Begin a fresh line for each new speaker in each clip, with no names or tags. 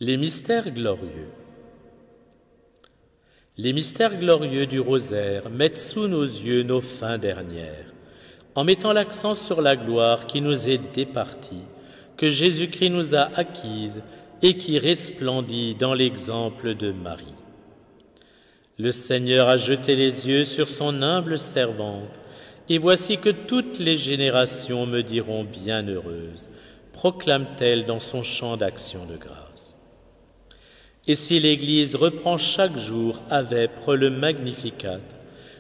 Les mystères glorieux. Les mystères glorieux du rosaire mettent sous nos yeux nos fins dernières, en mettant l'accent sur la gloire qui nous est départie, que Jésus-Christ nous a acquise et qui resplendit dans l'exemple de Marie. Le Seigneur a jeté les yeux sur son humble servante, et voici que toutes les générations me diront bienheureuse, proclame-t-elle dans son chant d'action de grâce. Et si l'Église reprend chaque jour à vêpres le Magnificat,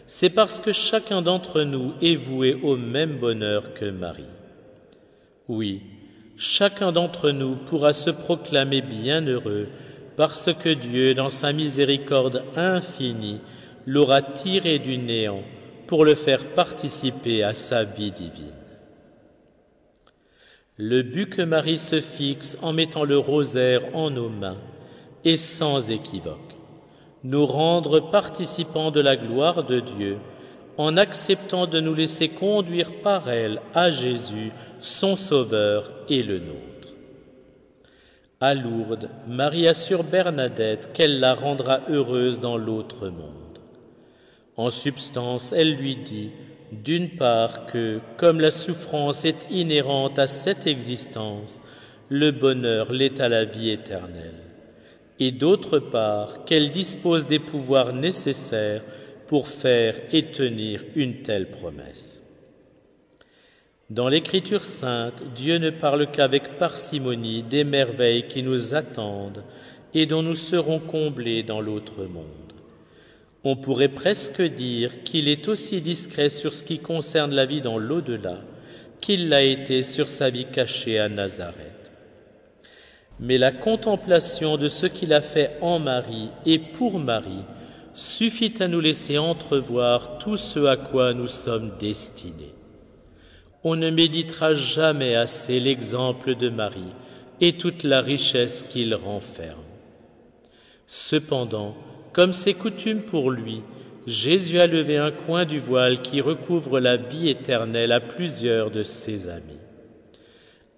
c'est parce que chacun d'entre nous est voué au même bonheur que Marie. Oui, chacun d'entre nous pourra se proclamer bienheureux parce que Dieu, dans sa miséricorde infinie, l'aura tiré du néant pour le faire participer à sa vie divine. Le but que Marie se fixe en mettant le rosaire en nos mains est sans équivoque, nous rendre participants de la gloire de Dieu en acceptant de nous laisser conduire par elle à Jésus, son Sauveur et le nôtre. À Lourdes, Marie assure Bernadette qu'elle la rendra heureuse dans l'autre monde. En substance, elle lui dit, d'une part, que, comme la souffrance est inhérente à cette existence, le bonheur l'est à la vie éternelle, et d'autre part, qu'elle dispose des pouvoirs nécessaires pour faire et tenir une telle promesse. Dans l'Écriture sainte, Dieu ne parle qu'avec parcimonie des merveilles qui nous attendent et dont nous serons comblés dans l'autre monde. On pourrait presque dire qu'il est aussi discret sur ce qui concerne la vie dans l'au-delà qu'il l'a été sur sa vie cachée à Nazareth. Mais la contemplation de ce qu'il a fait en Marie et pour Marie suffit à nous laisser entrevoir tout ce à quoi nous sommes destinés. On ne méditera jamais assez l'exemple de Marie et toute la richesse qu'il renferme. Cependant, comme c'est coutume pour lui, Jésus a levé un coin du voile qui recouvre la vie éternelle à plusieurs de ses amis.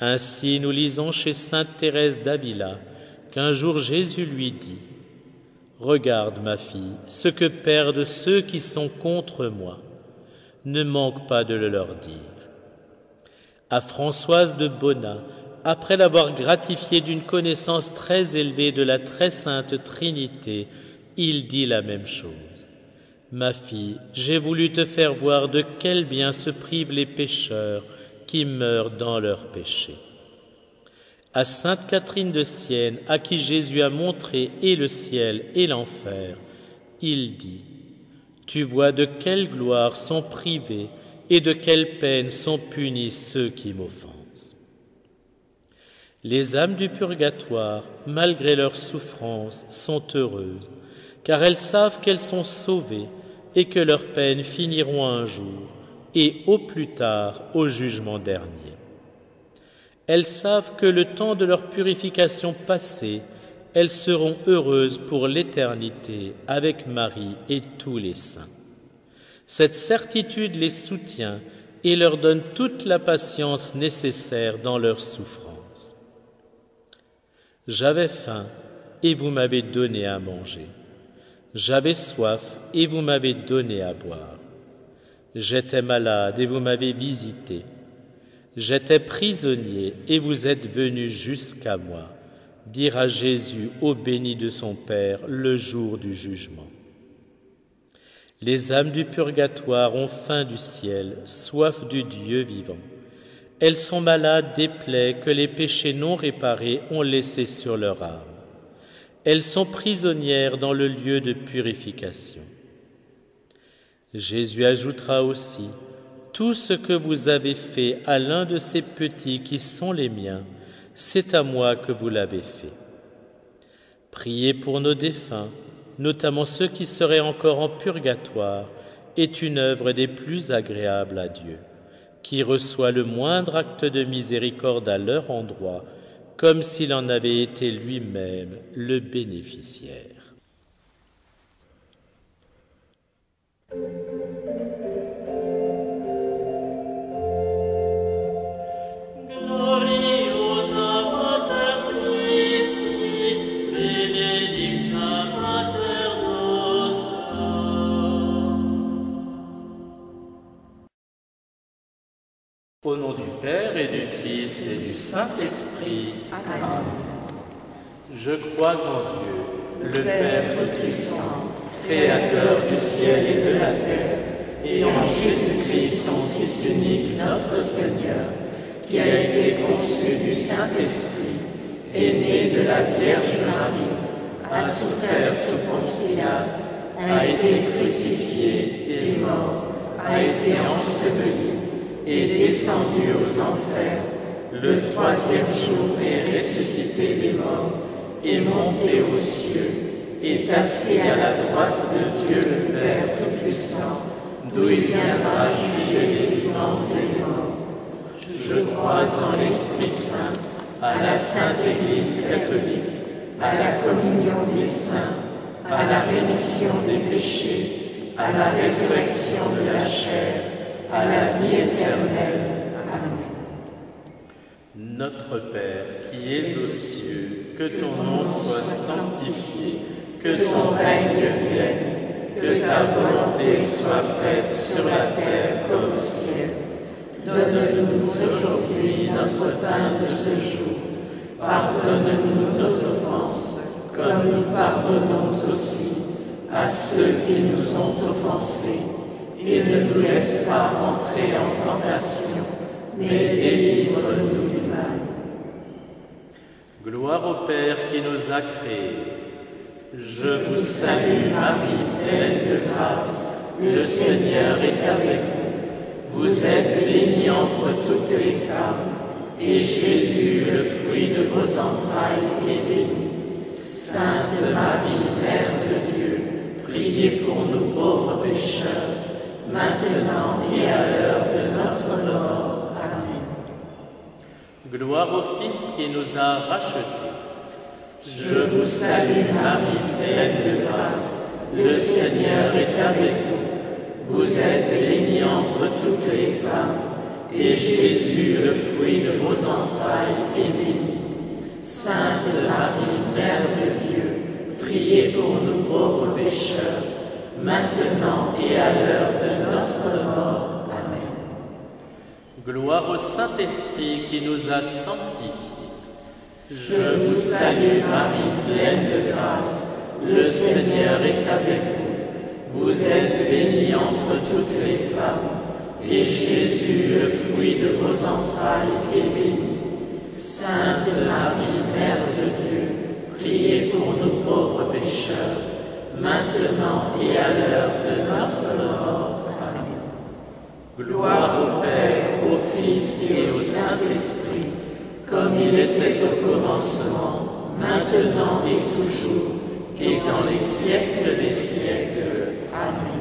Ainsi, nous lisons chez sainte Thérèse d'Avila qu'un jour Jésus lui dit « Regarde, ma fille, ce que perdent ceux qui sont contre moi. Ne manque pas de le leur dire. » À Françoise de Bona, après l'avoir gratifiée d'une connaissance très élevée de la très sainte Trinité, il dit la même chose. « Ma fille, j'ai voulu te faire voir de quel bien se privent les pécheurs qui meurent dans leurs péchés. » À sainte Catherine de Sienne, à qui Jésus a montré et le ciel et l'enfer, il dit « Tu vois de quelle gloire sont privés et de quelle peine sont punis ceux qui m'offensent. » Les âmes du purgatoire, malgré leurs souffrances, sont heureuses, car elles savent qu'elles sont sauvées et que leurs peines finiront un jour, et au plus tard au jugement dernier. Elles savent que le temps de leur purification passé, elles seront heureuses pour l'éternité avec Marie et tous les saints. Cette certitude les soutient et leur donne toute la patience nécessaire dans leurs souffrances. J'avais faim et vous m'avez donné à manger. J'avais soif et vous m'avez donné à boire. J'étais malade et vous m'avez visité. J'étais prisonnier et vous êtes venus jusqu'à moi, dira Jésus au béni de son Père le jour du jugement. Les âmes du purgatoire ont faim du ciel, soif du Dieu vivant. Elles sont malades des plaies que les péchés non réparés ont laissées sur leur âme. Elles sont prisonnières dans le lieu de purification. Jésus ajoutera aussi « Tout ce que vous avez fait à l'un de ces petits qui sont les miens, c'est à moi que vous l'avez fait. » Prier pour nos défunts, notamment ceux qui seraient encore en purgatoire, est une œuvre des plus agréables à Dieu, qui reçoit le moindre acte de miséricorde à leur endroit, comme s'il en avait été lui-même le bénéficiaire.
Gloriosa Mater Christi,
Au nom du Père et du Fils et du Saint-Esprit. Amen. Je crois en Dieu, le Père Tout-Puissant, Créateur du ciel et de la terre, et en Jésus-Christ, son Fils unique, notre Seigneur, qui a été conçu du Saint-Esprit, est né de la Vierge Marie, a souffert sous Ponce Pilate, a été crucifié et mort, a été enseveli, est descendu aux enfers, le troisième jour est ressuscité des morts, est monté aux cieux, est assis à la droite de Dieu le Père Tout-Puissant, d'où il viendra juger les vivants et les morts. Je crois en l'Esprit Saint, à la Sainte Église catholique, à la communion des saints, à la rémission des péchés, à la résurrection de la chair, à la vie éternelle. Amen. Notre Père, qui es aux cieux, que ton nom soit sanctifié, que ton règne vienne, que ta volonté soit faite sur la terre comme au ciel. Donne-nous aujourd'hui notre pain de ce jour. Pardonne-nous nos offenses, comme nous pardonnons aussi à ceux qui nous ont offensés. Et ne nous laisse pas entrer en tentation, mais délivre-nous du mal. Gloire au Père qui nous a créés. Je vous salue Marie, pleine de grâce, le Seigneur est avec vous. Vous êtes bénie entre toutes les femmes, et Jésus, le fruit de vos entrailles, est béni. Sainte Marie, Mère de Dieu, priez pour nous pauvres pécheurs, maintenant et à l'heure de notre mort. Amen. Gloire au Fils qui nous a rachetés. Je vous salue Marie, pleine de grâce, le Seigneur est avec vous. Vous êtes bénie entre toutes les femmes, et Jésus, le fruit de vos entrailles, est béni. Sainte Marie, Mère de Dieu, priez pour nous pauvres pécheurs, maintenant et à l'heure de notre mort. Amen. Gloire au Saint-Esprit qui nous a sanctifiés. Je vous salue Marie, pleine de grâce, le Seigneur est avec vous. Vous êtes bénie entre toutes les femmes, et Jésus, le fruit de vos entrailles, est béni. Sainte Marie, Mère de Dieu, priez pour nous pauvres pécheurs, maintenant et à l'heure de notre mort. Amen. Gloire au Père, au Fils et au Saint-Esprit, comme il était au commencement, maintenant et toujours, et dans les siècles des siècles. Amen.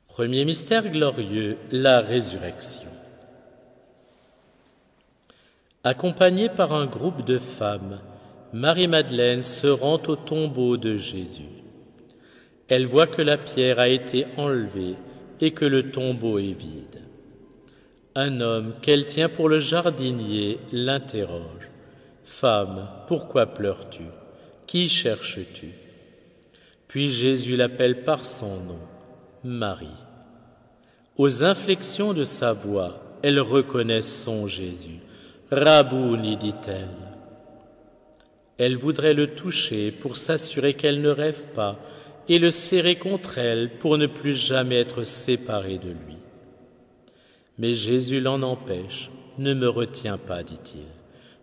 Premier mystère glorieux, la résurrection. Accompagnée par un groupe de femmes, Marie-Madeleine se rend au tombeau de Jésus. Elle voit que la pierre a été enlevée et que le tombeau est vide. Un homme qu'elle tient pour le jardinier l'interroge. « Femme, pourquoi pleures-tu? Qui cherches-tu » Puis Jésus l'appelle par son nom, Marie. Aux inflexions de sa voix, elle reconnaît son Jésus. « Rabouni » dit-elle. Elle voudrait le toucher pour s'assurer qu'elle ne rêve pas et le serrer contre elle pour ne plus jamais être séparée de lui. Mais Jésus l'en empêche. « Ne me retiens pas, dit-il.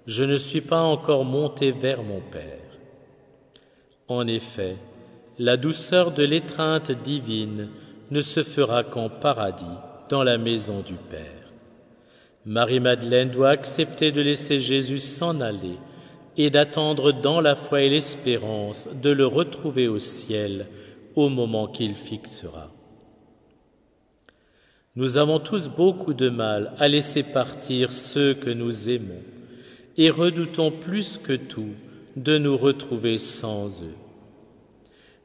Je ne suis pas encore monté vers mon Père. » En effet, la douceur de l'étreinte divine ne se fera qu'en paradis, dans la maison du Père. Marie-Madeleine doit accepter de laisser Jésus s'en aller et d'attendre dans la foi et l'espérance de le retrouver au ciel au moment qu'il fixera. Nous avons tous beaucoup de mal à laisser partir ceux que nous aimons et redoutons plus que tout de nous retrouver sans eux.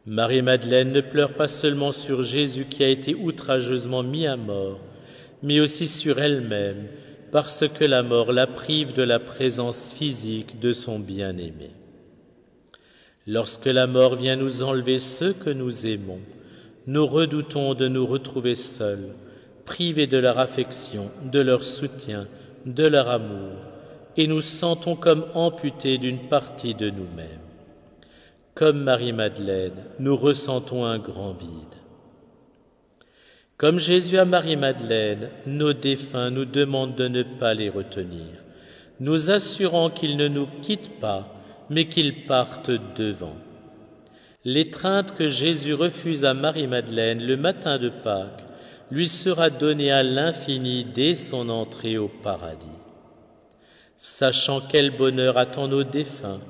Marie-Madeleine ne pleure pas seulement sur Jésus qui a été outrageusement mis à mort, mais aussi sur elle-même, parce que la mort la prive de la présence physique de son bien-aimé. Lorsque la mort vient nous enlever ceux que nous aimons, nous redoutons de nous retrouver seuls, privés de leur affection, de leur soutien, de leur amour, et nous sentons comme amputés d'une partie de nous-mêmes. Comme Marie-Madeleine, nous ressentons un grand vide. Comme Jésus à Marie-Madeleine, nos défunts nous demandent de ne pas les retenir, nous assurant qu'ils ne nous quittent pas, mais qu'ils partent devant. L'étreinte que Jésus refuse à Marie-Madeleine le matin de Pâques lui sera donnée à l'infini dès son entrée au paradis. Sachant quel bonheur attend nos défunts,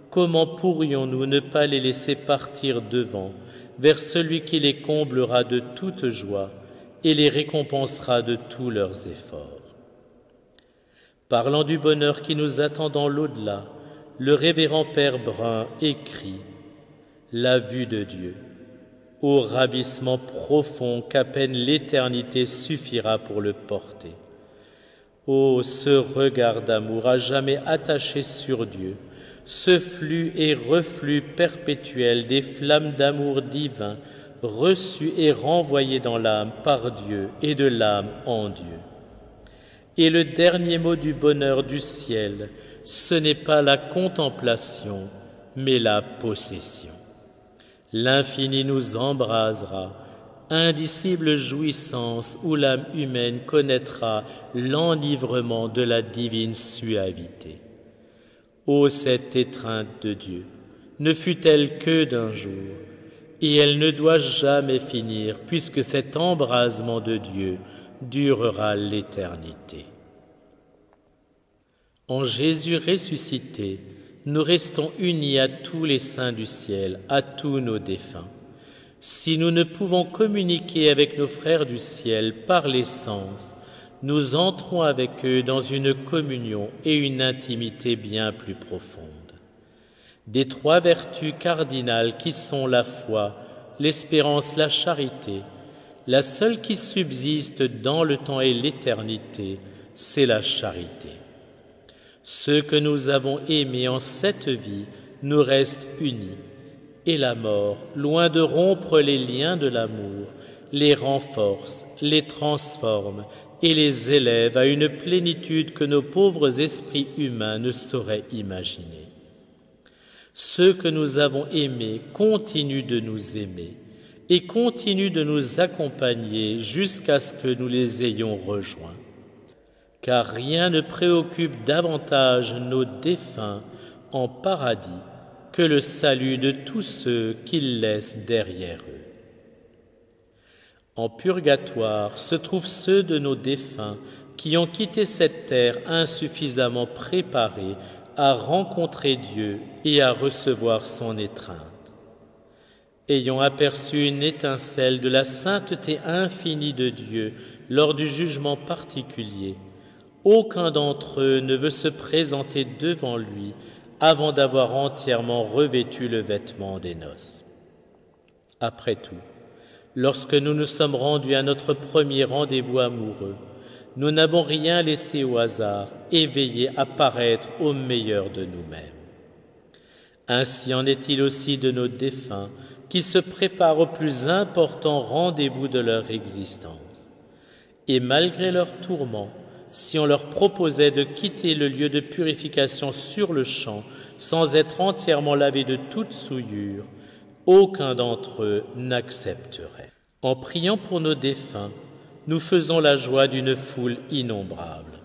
comment pourrions-nous ne pas les laisser partir devant, vers celui qui les comblera de toute joie et les récompensera de tous leurs efforts? Parlant du bonheur qui nous attend dans l'au-delà, le révérend Père Brun écrit « La vue de Dieu, ô ravissement profond qu'à peine l'éternité suffira pour le porter. Ô ce regard d'amour à jamais attaché sur Dieu, ce flux et reflux perpétuel des flammes d'amour divin reçues et renvoyées dans l'âme par Dieu et de l'âme en Dieu. Et le dernier mot du bonheur du ciel, ce n'est pas la contemplation, mais la possession. L'infini nous embrasera, indicible jouissance où l'âme humaine connaîtra l'enivrement de la divine suavité. Ô cette étreinte de Dieu, ne fut-elle que d'un jour, et elle ne doit jamais finir, puisque cet embrasement de Dieu durera l'éternité. En Jésus ressuscité, nous restons unis à tous les saints du ciel, à tous nos défunts. Si nous ne pouvons communiquer avec nos frères du ciel par les sens, nous entrons avec eux dans une communion et une intimité bien plus profonde. Des trois vertus cardinales qui sont la foi, l'espérance, la charité, la seule qui subsiste dans le temps et l'éternité, c'est la charité. Ceux que nous avons aimés en cette vie nous restent unis, et la mort, loin de rompre les liens de l'amour, les renforce, les transforme et les élève à une plénitude que nos pauvres esprits humains ne sauraient imaginer. Ceux que nous avons aimés continuent de nous aimer et continuent de nous accompagner jusqu'à ce que nous les ayons rejoints. Car rien ne préoccupe davantage nos défunts en paradis que le salut de tous ceux qu'ils laissent derrière eux. En purgatoire se trouvent ceux de nos défunts qui ont quitté cette terre insuffisamment préparés à rencontrer Dieu et à recevoir son étreinte. Ayant aperçu une étincelle de la sainteté infinie de Dieu lors du jugement particulier, aucun d'entre eux ne veut se présenter devant lui avant d'avoir entièrement revêtu le vêtement des noces. Après tout, lorsque nous nous sommes rendus à notre premier rendez-vous amoureux, nous n'avons rien laissé au hasard et veillé à paraître au meilleur de nous-mêmes. Ainsi en est-il aussi de nos défunts qui se préparent au plus important rendez-vous de leur existence. Et malgré leurs tourments, si on leur proposait de quitter le lieu de purification sur le champ sans être entièrement lavés de toute souillure, aucun d'entre eux n'accepterait. En priant pour nos défunts, nous faisons la joie d'une foule innombrable.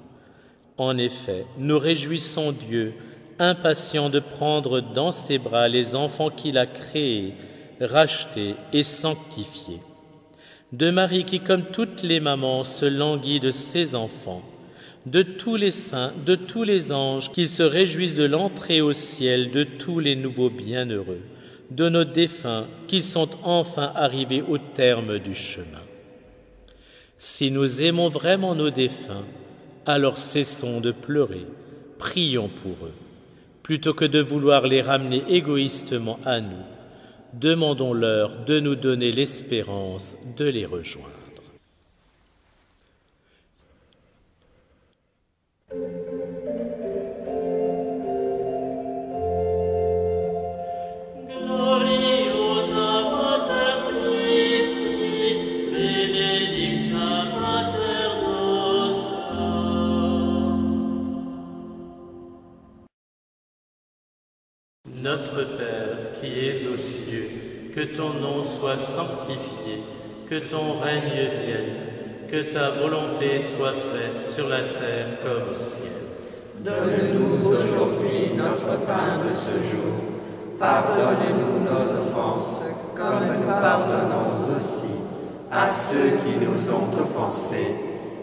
En effet, nous réjouissons Dieu, impatient de prendre dans ses bras les enfants qu'il a créés, rachetés et sanctifiés. De Marie qui, comme toutes les mamans, se languit de ses enfants, de tous les saints, de tous les anges qui se réjouissent de l'entrée au ciel de tous les nouveaux bienheureux, de nos défunts qui sont enfin arrivés au terme du chemin. Si nous aimons vraiment nos défunts, alors cessons de pleurer, prions pour eux. Plutôt que de vouloir les ramener égoïstement à nous, demandons-leur de nous donner l'espérance de les rejoindre. Notre Père qui es aux cieux, que ton nom soit sanctifié, que ton règne vienne, que ta volonté soit faite sur la terre comme au ciel.
Donne-nous aujourd'hui notre pain de ce jour. Pardonne-nous nos offenses, comme nous pardonnons aussi à ceux qui nous ont offensés.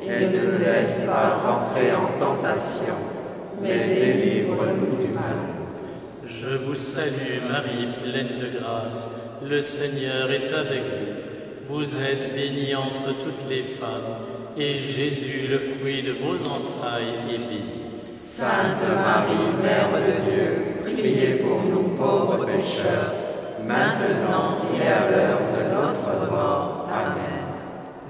Et ne nous laisse pas rentrer en tentation, mais délivre-nous du mal.
Je vous salue Marie, pleine de grâce, le Seigneur est avec vous. Vous êtes bénie entre toutes les femmes, et Jésus, le fruit de vos entrailles, est béni.
Sainte Marie, Mère de Dieu, priez pour nous pauvres pécheurs, maintenant et à l'heure de notre mort. Amen.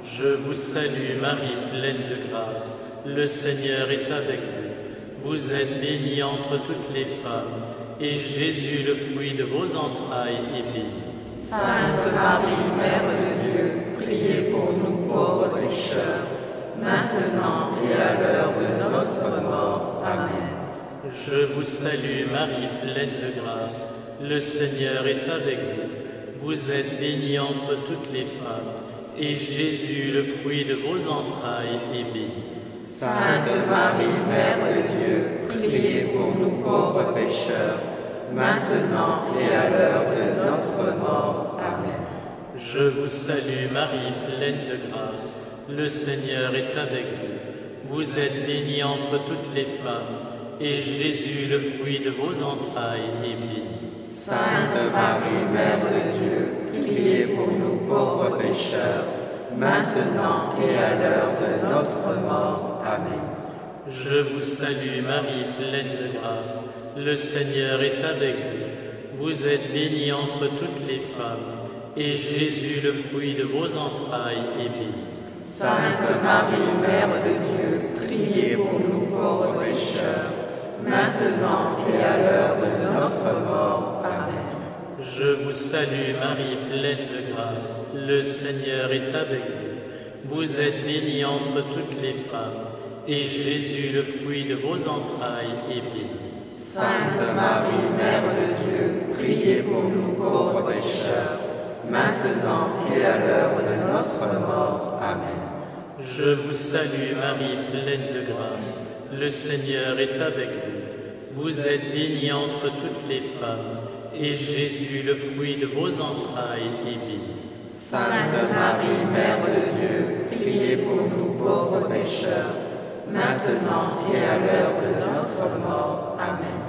Je vous salue Marie, pleine de grâce, le Seigneur est avec vous. Vous êtes bénie entre toutes les femmes, et Jésus, le fruit de vos entrailles, est béni.
Sainte Marie, Mère de Dieu, priez pour nous pauvres pécheurs, maintenant et à l'heure de notre mort. Amen.
Je vous salue Marie, pleine de grâce, le Seigneur est avec vous. Vous êtes bénie entre toutes les femmes, et Jésus, le fruit de vos entrailles, est béni.
Sainte Marie, Mère de Dieu, priez pour nous pauvres pécheurs, maintenant et à l'heure de notre mort. Amen.
Je vous salue Marie, pleine de grâce, le Seigneur est avec vous. Vous êtes bénie entre toutes les femmes, et Jésus, le fruit de vos entrailles, est béni.
Sainte Marie, Mère de Dieu, priez pour nous pauvres pécheurs, maintenant et à l'heure de notre mort. Amen.
Je vous salue Marie, pleine de grâce, le Seigneur est avec vous. Vous êtes bénie entre toutes les femmes, et Jésus, le fruit de vos entrailles, est béni.
Sainte Marie, Mère de Dieu, priez pour nous pauvres pécheurs, maintenant et à l'heure de notre mort. Amen.
Je vous salue Marie, pleine de grâce, le Seigneur est avec vous. Vous êtes bénie entre toutes les femmes, et Jésus, le fruit de vos entrailles, est béni.
Sainte Marie, Mère de Dieu, priez pour nous pauvres pécheurs, maintenant et à l'heure de notre mort. Amen.
Je vous salue Marie, pleine de grâce, le Seigneur est avec vous. Vous êtes bénie entre toutes les femmes, et Jésus, le fruit de vos entrailles, est béni.
Sainte Marie, Mère de Dieu, priez pour nous pauvres pécheurs, maintenant et à l'heure de notre mort. Amen.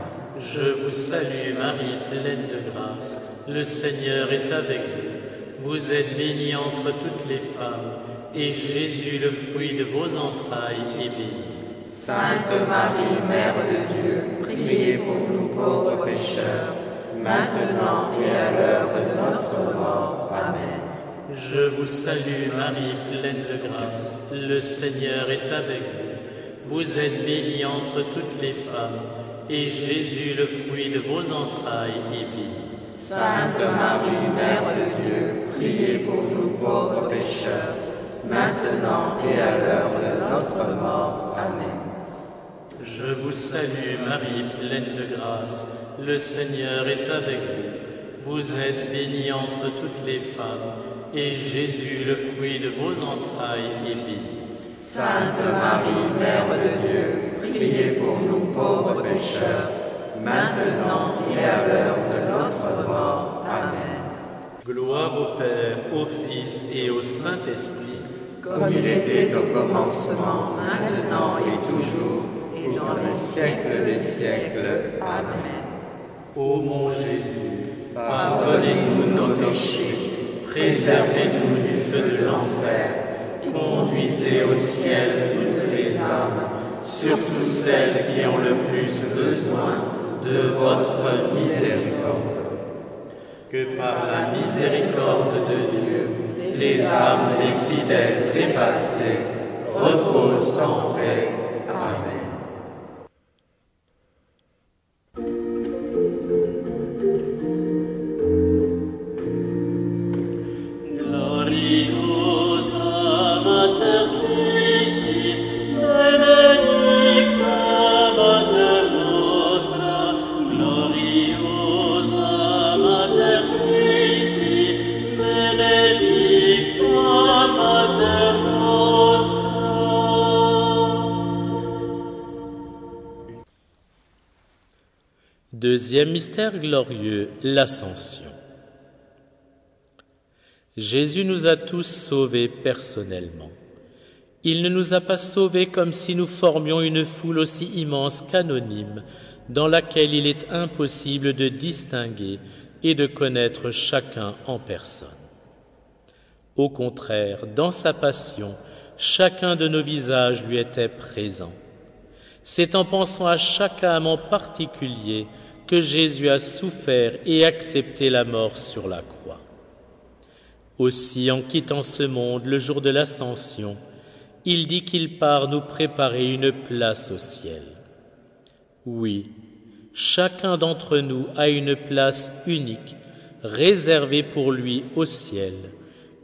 Je vous salue Marie, pleine de grâce, le Seigneur est avec vous. Vous êtes bénie entre toutes les femmes, et Jésus, le fruit de vos entrailles, est béni.
Sainte Marie, Mère de Dieu, priez pour nous pauvres pécheurs, maintenant et à l'heure de notre mort. Amen.
Je vous salue Marie, pleine de grâce, le Seigneur est avec vous. Vous êtes bénie entre toutes les femmes, et Jésus, le fruit de vos entrailles, est béni.
Sainte Marie, Mère de Dieu, priez pour nous pauvres pécheurs, maintenant et à l'heure de notre mort. Amen.
Je vous salue Marie, pleine de grâce, le Seigneur est avec vous. Vous êtes bénie entre toutes les femmes, et Jésus, le fruit de vos entrailles, est béni.
Sainte Marie, Mère de Dieu, priez pour nous pauvres pécheurs, maintenant et à l'heure de notre mort. Amen.
Gloire au Père, au Fils et au Saint-Esprit,
comme il était au commencement, maintenant et toujours, et dans les siècles des siècles. Amen.
Ô mon Jésus,
pardonnez-nous nos péchés, préservez-nous du feu de l'enfer, Conduisez au ciel toutes les âmes, surtout celles qui ont le plus besoin de votre miséricorde. Que par la miséricorde de Dieu, les âmes des fidèles trépassés reposent en paix. Amen.
Deuxième mystère glorieux, l'Ascension. Jésus nous a tous sauvés personnellement. Il ne nous a pas sauvés comme si nous formions une foule aussi immense qu'anonyme, dans laquelle il est impossible de distinguer et de connaître chacun en personne. Au contraire, dans sa passion, chacun de nos visages lui était présent. C'est en pensant à chaque âme en particulier que Jésus a souffert et accepté la mort sur la croix. Aussi, en quittant ce monde le jour de l'Ascension, il dit qu'il part nous préparer une place au ciel. Oui, chacun d'entre nous a une place unique, réservée pour lui au ciel,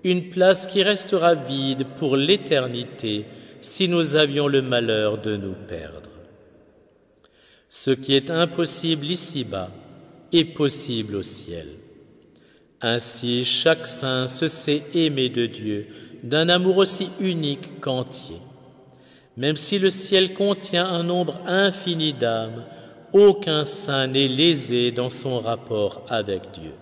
une place qui restera vide pour l'éternité si nous avions le malheur de nous perdre. Ce qui est impossible ici-bas est possible au ciel. Ainsi, chaque saint se sait aimé de Dieu d'un amour aussi unique qu'entier. Même si le ciel contient un nombre infini d'âmes, aucun saint n'est lésé dans son rapport avec Dieu.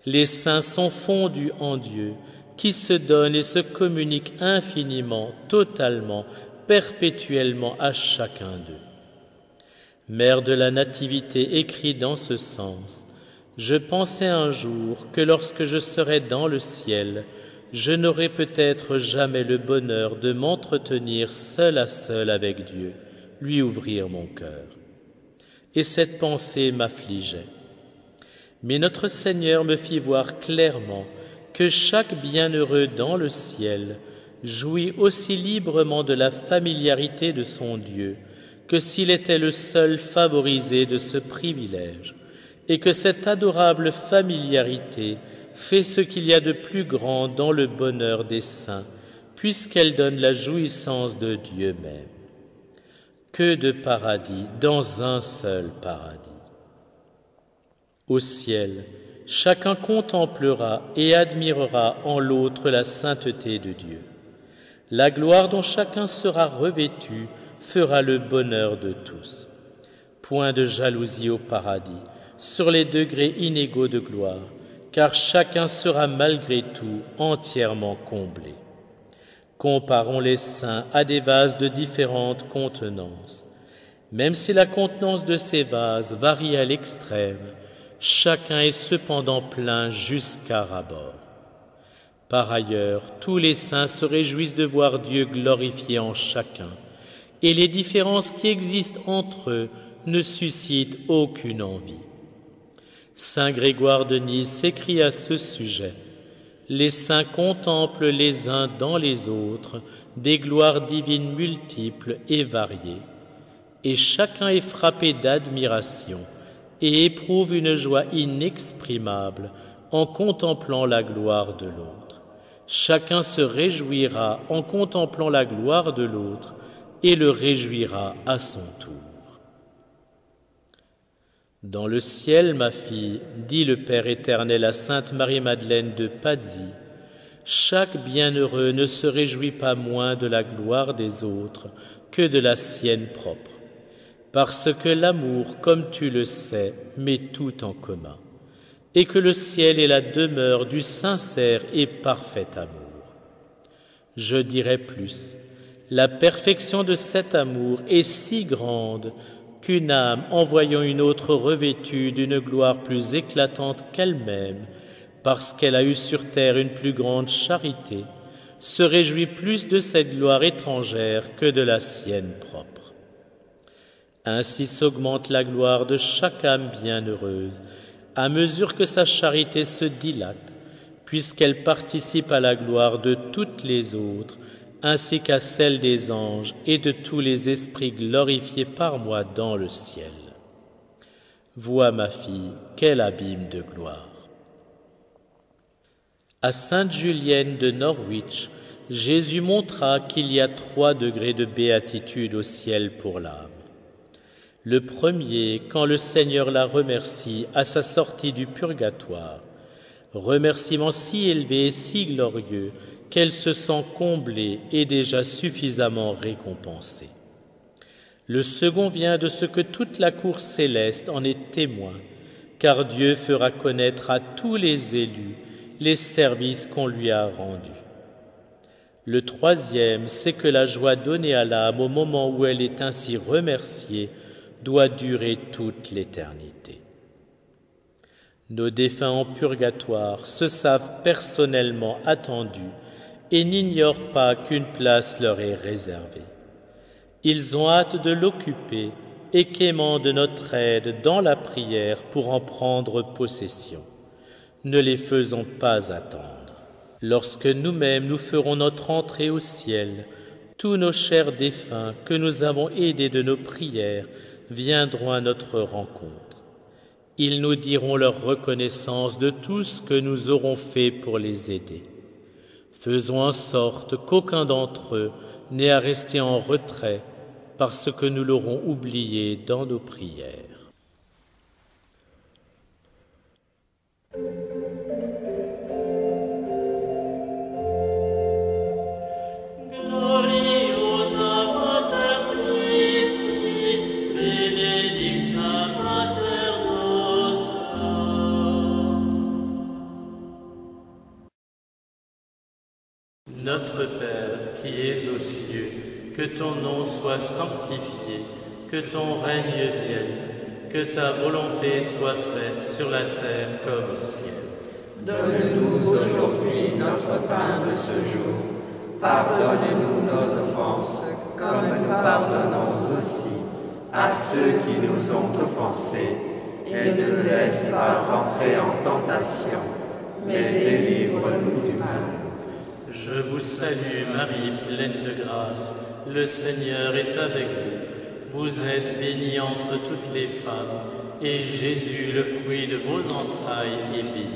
Les saints sont fondus en Dieu, qui se donne et se communique infiniment, totalement, perpétuellement à chacun d'eux. Mère de la Nativité écrit dans ce sens, « Je pensais un jour que lorsque je serais dans le ciel, je n'aurais peut-être jamais le bonheur de m'entretenir seul à seul avec Dieu, lui ouvrir mon cœur. » Et cette pensée m'affligeait. Mais notre Seigneur me fit voir clairement que chaque bienheureux dans le ciel jouit aussi librement de la familiarité de son Dieu que s'il était le seul favorisé de ce privilège, et que cette adorable familiarité fait ce qu'il y a de plus grand dans le bonheur des saints, puisqu'elle donne la jouissance de Dieu même. Que de paradis dans un seul paradis! Au ciel, chacun contemplera et admirera en l'autre la sainteté de Dieu. La gloire dont chacun sera revêtu fera le bonheur de tous. Point de jalousie au paradis, sur les degrés inégaux de gloire, car chacun sera malgré tout entièrement comblé. Comparons les saints à des vases de différentes contenances. Même si la contenance de ces vases varie à l'extrême, chacun est cependant plein jusqu'à ras-bord. Par ailleurs, tous les saints se réjouissent de voir Dieu glorifié en chacun, et les différences qui existent entre eux ne suscitent aucune envie. Saint Grégoire de Nysse s'écrie à ce sujet, « Les saints contemplent les uns dans les autres des gloires divines multiples et variées, et chacun est frappé d'admiration et éprouve une joie inexprimable en contemplant la gloire de l'autre. Chacun se réjouira en contemplant la gloire de l'autre et le réjouira à son tour. » Dans le ciel, ma fille, dit le Père éternel à Sainte Marie-Madeleine de Pazzi, chaque bienheureux ne se réjouit pas moins de la gloire des autres que de la sienne propre, parce que l'amour, comme tu le sais, met tout en commun, et que le ciel est la demeure du sincère et parfait amour. Je dirais plus, la perfection de cet amour est si grande qu'une âme, en voyant une autre revêtue d'une gloire plus éclatante qu'elle-même, parce qu'elle a eu sur terre une plus grande charité, se réjouit plus de cette gloire étrangère que de la sienne propre. Ainsi s'augmente la gloire de chaque âme bienheureuse, à mesure que sa charité se dilate, puisqu'elle participe à la gloire de toutes les autres, ainsi qu'à celle des anges et de tous les esprits glorifiés par moi dans le ciel. Vois, ma fille, quel abîme de gloire. À Sainte Julienne de Norwich, Jésus montra qu'il y a 3 degrés de béatitude au ciel pour l'âme. Le premier, quand le Seigneur la remercie à sa sortie du purgatoire, remerciement si élevé et si glorieux qu'elle se sent comblée et déjà suffisamment récompensée. Le second vient de ce que toute la cour céleste en est témoin, car Dieu fera connaître à tous les élus les services qu'on lui a rendus. Le troisième, c'est que la joie donnée à l'âme au moment où elle est ainsi remerciée doit durer toute l'éternité. Nos défunts en purgatoire se savent personnellement attendus et n'ignorent pas qu'une place leur est réservée. Ils ont hâte de l'occuper et qu'aimant de notre aide dans la prière pour en prendre possession. Ne les faisons pas attendre. Lorsque nous-mêmes nous ferons notre entrée au ciel, tous nos chers défunts que nous avons aidés de nos prières viendront à notre rencontre. Ils nous diront leur reconnaissance de tout ce que nous aurons fait pour les aider. Faisons en sorte qu'aucun d'entre eux n'ait à rester en retrait parce que nous l'aurons oublié dans nos prières. Notre Père qui es aux cieux, que ton nom soit sanctifié, que ton règne vienne, que ta volonté soit faite sur la terre comme au ciel.
Donne-nous aujourd'hui notre pain de ce jour. Pardonne-nous nos offenses, comme nous pardonnons aussi à ceux qui nous ont offensés. Et ne nous laisse pas rentrer en tentation, mais délivre-nous du mal.
Je vous salue Marie, pleine de grâce, le Seigneur est avec vous. Vous êtes bénie entre toutes les femmes, et Jésus, le fruit de vos entrailles, est béni.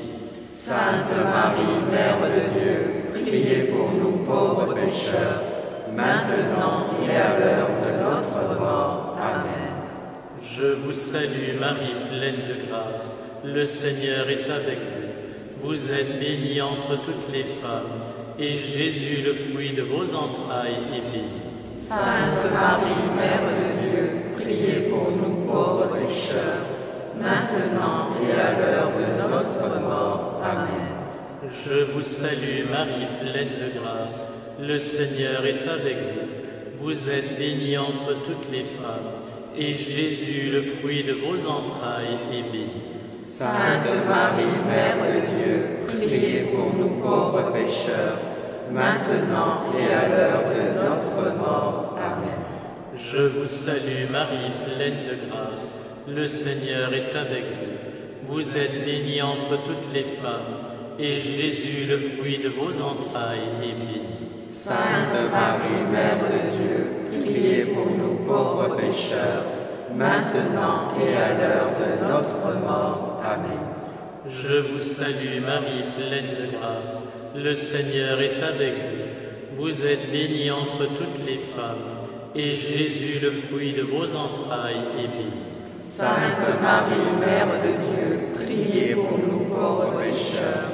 Sainte Marie, Mère de Dieu, priez pour nous pauvres pécheurs, maintenant et à l'heure de notre mort. Amen.
Je vous salue Marie, pleine de grâce, le Seigneur est avec vous. Vous êtes bénie entre toutes les femmes, et Jésus, le fruit de vos entrailles, est béni.
Sainte Marie, Mère de Dieu, priez pour nous pauvres pécheurs, maintenant et à l'heure de notre mort. Amen.
Je vous salue Marie, pleine de grâce, le Seigneur est avec vous. Vous êtes bénie entre toutes les femmes, et Jésus, le fruit de vos entrailles, est béni.
Sainte Marie, Mère de Dieu, priez pour nous pauvres pécheurs, maintenant et à l'heure de notre mort. Amen.
Je vous salue Marie, pleine de grâce, le Seigneur est avec vous. Vous êtes bénie entre toutes les femmes, et Jésus, le fruit de vos entrailles, est béni.
Sainte Marie, Mère de Dieu, priez pour nous pauvres pécheurs, maintenant et à l'heure de notre mort. Amen.
Je vous salue Marie, pleine de grâce, le Seigneur est avec vous. Vous êtes bénie entre toutes les femmes, et Jésus, le fruit de vos entrailles, est béni.
Sainte Marie, Mère de Dieu, priez pour nous pauvres pécheurs,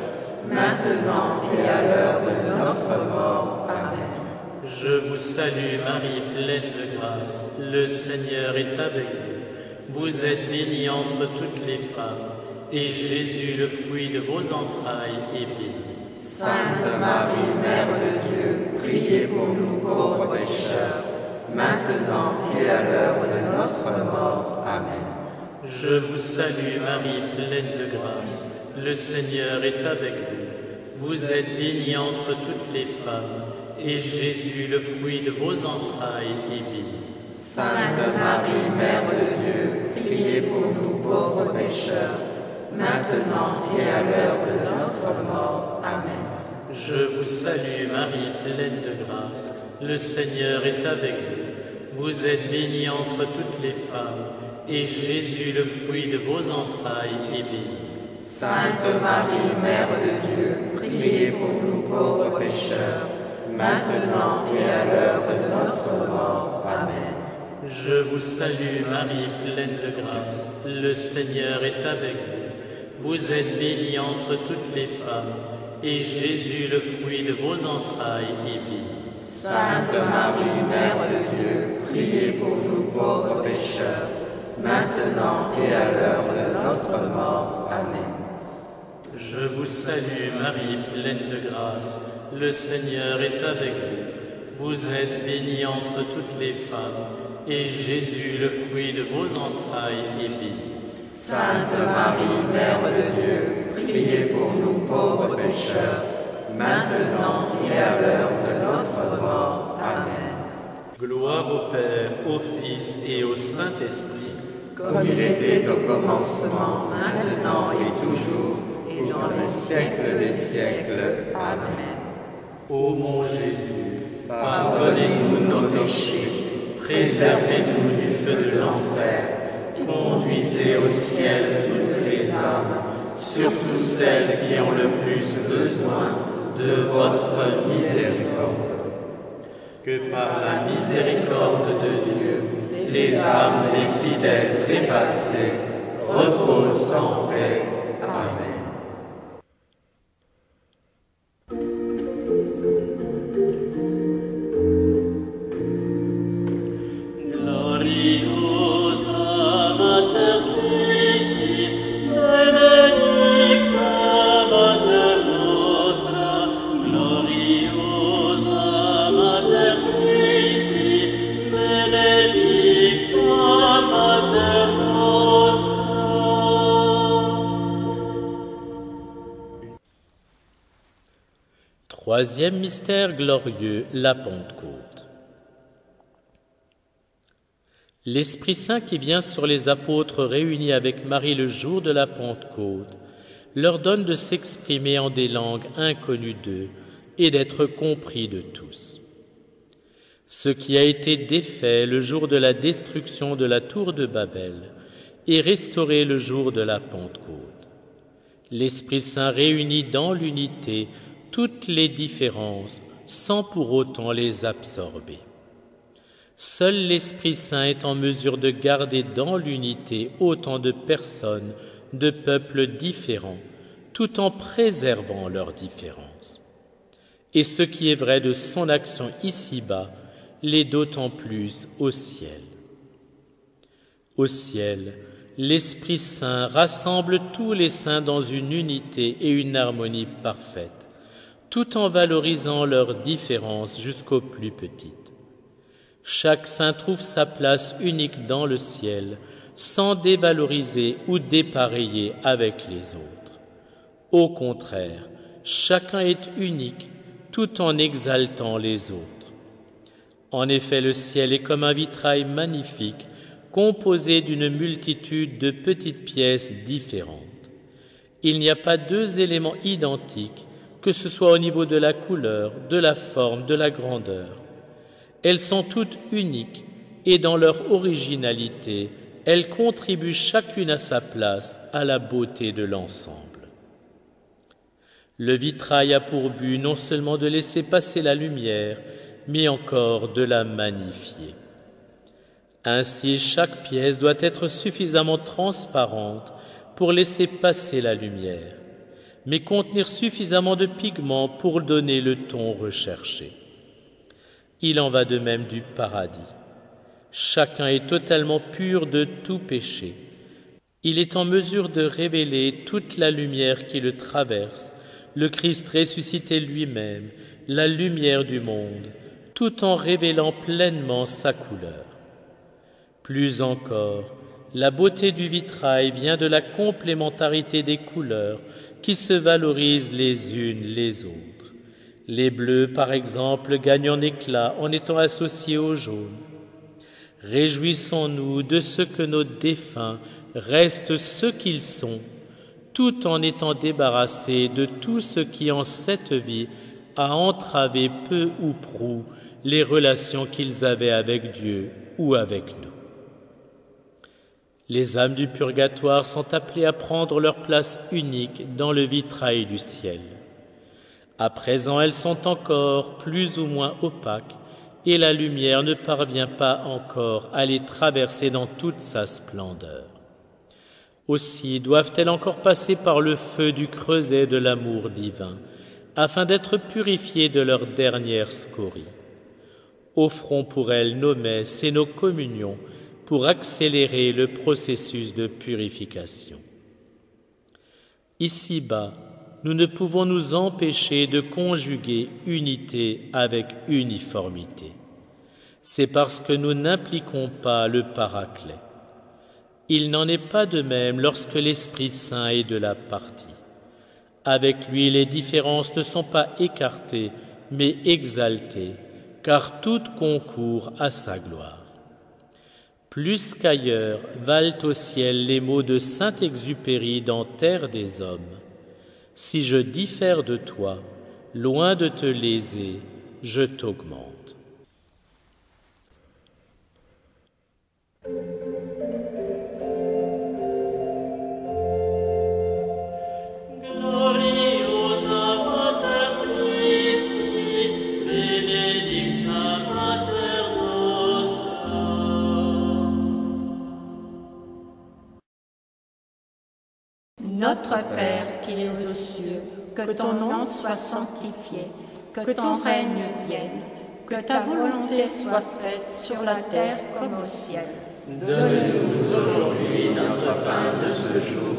maintenant et à l'heure de notre mort. Amen.
Je vous salue Marie, pleine de grâce, le Seigneur est avec vous. Vous êtes bénie entre toutes les femmes, et Jésus, le fruit de vos entrailles, est béni.
Sainte Marie, Mère de Dieu, priez pour nous pauvres pécheurs, maintenant et à l'heure de notre mort. Amen.
Je vous salue Marie, pleine de grâce, le Seigneur est avec vous. Vous êtes bénie entre toutes les femmes, et Jésus, le fruit de vos entrailles, est béni.
Sainte Marie, Mère de Dieu, priez pour nous pauvres pécheurs, maintenant et à l'heure de notre mort. Amen.
Je vous salue Marie, pleine de grâce, le Seigneur est avec vous. Vous êtes bénie entre toutes les femmes, et Jésus, le fruit de vos entrailles, est béni.
Sainte Marie, Mère de Dieu, priez pour nous pauvres pécheurs, maintenant et à l'heure de notre mort. Amen.
Je vous salue Marie, pleine de grâce, le Seigneur est avec vous. Vous êtes bénie entre toutes les femmes, et Jésus, le fruit de vos entrailles, est béni.
Sainte Marie, Mère de Dieu, priez pour nous pauvres pécheurs, maintenant et à l'heure de notre mort. Amen.
Je vous salue Marie, pleine de grâce, le Seigneur est avec vous. Vous êtes bénie entre toutes les femmes, et Jésus, le fruit de vos entrailles, est béni.
Sainte Marie, Mère de Dieu, priez pour nous pauvres pécheurs, maintenant et à l'heure de notre mort. Amen.
Gloire au Père, au Fils et au Saint-Esprit,
comme il était au commencement, maintenant et toujours, et dans les siècles des siècles. Amen.
Ô mon Jésus, pardonnez-nous nos péchés, préservez-nous du feu de l'enfer, conduisez au ciel toutes les âmes, surtout celles qui ont le plus besoin de votre miséricorde. Que par la miséricorde de Dieu, les âmes des fidèles trépassés reposent en paix. Amen. Troisième mystère glorieux, la Pentecôte. L'Esprit Saint qui vient sur les apôtres réunis avec Marie le jour de la Pentecôte leur donne de s'exprimer en des langues inconnues d'eux et d'être compris de tous. Ce qui a été défait le jour de la destruction de la tour de Babel est restauré le jour de la Pentecôte. L'Esprit Saint réunit dans l'unité toutes les différences sans pour autant les absorber. Seul l'Esprit Saint est en mesure de garder dans l'unité autant de personnes, de peuples différents, tout en préservant leurs différences. Et ce qui est vrai de son action ici-bas l'est d'autant plus au ciel. Au ciel, l'Esprit Saint rassemble tous les saints dans une unité et une harmonie parfaite, tout en valorisant leurs différences jusqu'aux plus petites. Chaque saint trouve sa place unique dans le ciel, sans dévaloriser ou dépareiller avec les autres. Au contraire, chacun est unique, tout en exaltant les autres. En effet, le ciel est comme un vitrail magnifique, composé d'une multitude de petites pièces différentes. Il n'y a pas deux éléments identiques, que ce soit au niveau de la couleur, de la forme, de la grandeur. Elles sont toutes uniques et dans leur originalité, elles contribuent chacune à sa place à la beauté de l'ensemble. Le vitrail a pour but non seulement de laisser passer la lumière, mais encore de la magnifier. Ainsi, chaque pièce doit être suffisamment transparente pour laisser passer la lumière, mais contenir suffisamment de pigments pour donner le ton recherché. Il en va de même du paradis. Chacun est totalement pur de tout péché. Il est en mesure de révéler toute la lumière qui le traverse, le Christ ressuscité lui-même, la lumière du monde, tout en révélant pleinement sa couleur. Plus encore, la beauté du vitrail vient de la complémentarité des couleurs qui se valorisent les unes les autres. Les bleus, par exemple, gagnent en éclat en étant associés aux jaunes. Réjouissons-nous de ce que nos défunts restent ce qu'ils sont, tout en étant débarrassés de tout ce qui en cette vie a entravé peu ou prou les relations qu'ils avaient avec Dieu ou avec nous. Les âmes du purgatoire sont appelées à prendre leur place unique dans le vitrail du ciel. À présent, elles sont encore plus ou moins opaques et la lumière ne parvient pas encore à les traverser dans toute sa splendeur. Aussi doivent-elles encore passer par le feu du creuset de l'amour divin, afin d'être purifiées de leur dernière scorie. Offrons pour elles nos messes et nos communions pour accélérer le processus de purification. Ici-bas, nous ne pouvons nous empêcher de conjuguer unité avec uniformité. C'est parce que nous n'impliquons pas le Paraclet. Il n'en est pas de même lorsque l'Esprit Saint est de la partie. Avec lui, les différences ne sont pas écartées, mais exaltées, car toutes concourent à sa gloire. Plus qu'ailleurs valent au ciel les mots de Saint-Exupéry dans Terre des hommes. Si je diffère de toi, loin de te léser, je t'augmente.
Notre Père qui es aux cieux, que ton nom soit sanctifié, que ton règne vienne, que ta volonté soit faite sur la terre comme au ciel.
Donne-nous aujourd'hui notre pain de ce jour.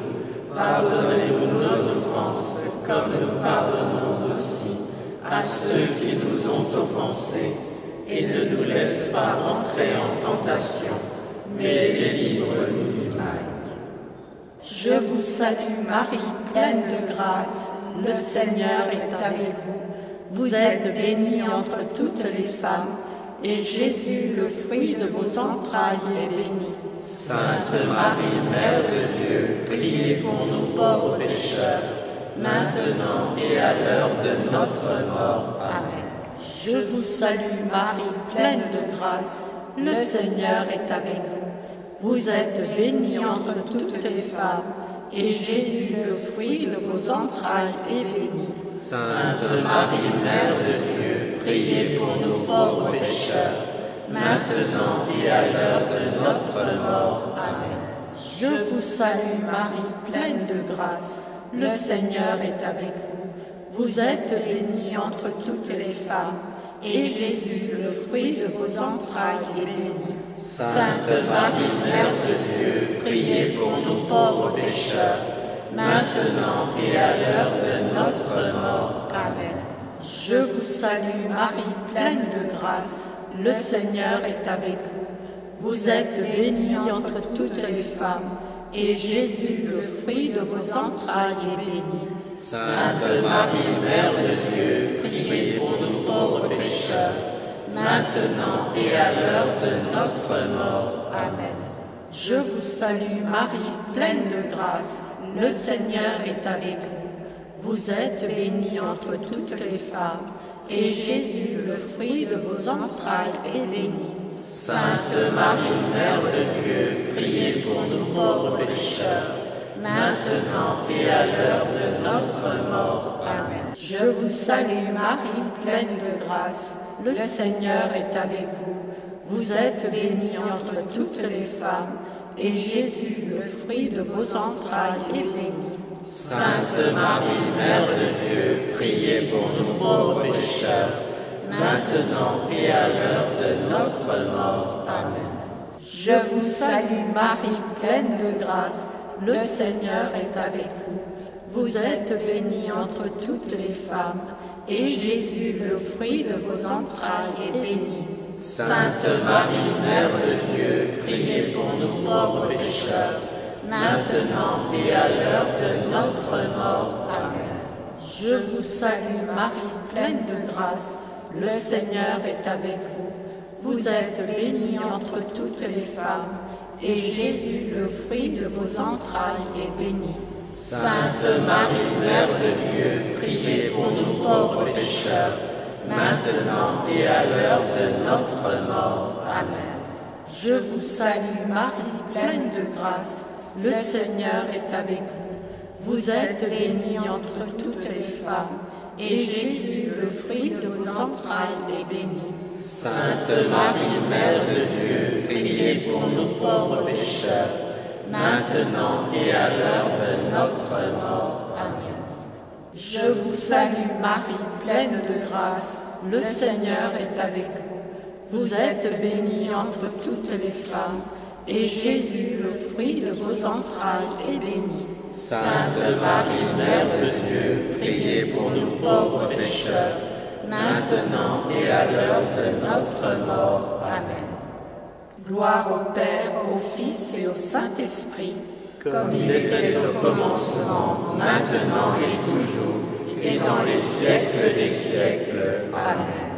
Pardonne-nous nos offenses, comme nous pardonnons aussi à ceux qui nous ont offensés. Et ne nous laisse pas entrer en tentation, mais délivre-nous du mal.
Je vous salue Marie, pleine de grâce, le Seigneur est avec vous. Vous êtes bénie entre toutes les femmes, et Jésus, le fruit de vos entrailles, est béni.
Sainte Marie, Mère de Dieu, priez pour nous pauvres pécheurs, maintenant et à l'heure de notre mort.
Amen. Je vous salue Marie, pleine de grâce, le Seigneur est avec vous. Vous êtes bénie entre toutes les femmes, et Jésus, le fruit de vos entrailles, est béni.
Sainte Marie, Mère de Dieu, priez pour nous pauvres pécheurs, maintenant et à l'heure de notre mort.
Amen. Je vous salue Marie, pleine de grâce, le Seigneur est avec vous. Vous êtes bénie entre toutes les femmes, et Jésus, le fruit de vos entrailles, est béni.
Sainte Marie, Mère de Dieu, priez pour nous pauvres pécheurs, maintenant et à l'heure de notre mort.
Amen. Je vous salue Marie, pleine de grâce, le Seigneur est avec vous. Vous êtes bénie entre toutes les femmes, et Jésus, le fruit de vos entrailles, est béni.
Sainte Marie, Mère de Dieu, priez pour nous pauvres pécheurs, maintenant et à l'heure de notre mort.
Amen. Je vous salue Marie, pleine de grâce, le Seigneur est avec vous. Vous êtes bénie entre toutes les femmes, et Jésus, le fruit de vos entrailles, est béni.
Sainte Marie, Mère de Dieu, priez pour nous pauvres pécheurs, maintenant et à l'heure de notre mort.
Amen. Je vous salue Marie, pleine de grâce, le Seigneur est avec vous. Vous êtes bénie entre toutes les femmes, et Jésus, le fruit de vos entrailles, est béni.
Sainte Marie, Mère de Dieu, priez pour nous pauvres pécheurs, maintenant et à l'heure de notre mort.
Amen. Je vous salue Marie, pleine de grâce, le Seigneur est avec vous. Vous êtes bénie entre toutes les femmes, et Jésus, le fruit de vos entrailles, est béni.
Sainte Marie, Mère de Dieu, priez pour nous pauvres pécheurs,
maintenant et à l'heure de notre mort. Amen. Je vous salue Marie, pleine de grâce, le Seigneur est avec vous. Vous êtes bénie entre toutes les femmes, et Jésus, le fruit de vos entrailles, est béni.
Sainte Marie, Mère de Dieu, priez pour nous pauvres pécheurs, maintenant et à l'heure de notre mort. Amen.
Je vous salue Marie, pleine de grâce, le Seigneur est avec vous. Vous êtes bénie entre toutes les femmes, et Jésus, le fruit de vos entrailles, est béni.
Sainte Marie, Mère de Dieu, priez pour nous pauvres pécheurs, maintenant et à l'heure de notre mort. Amen.
Je vous salue Marie, pleine de grâce, le Seigneur est avec vous. Vous êtes bénie entre toutes les femmes, et Jésus, le fruit de vos entrailles, est béni.
Sainte Marie, Mère de Dieu, priez pour nous pauvres pécheurs, maintenant et à l'heure de notre mort. Amen.
Gloire au Père, au Fils et au Saint-Esprit,
comme il était au commencement, maintenant et toujours, et dans les siècles des siècles. Amen.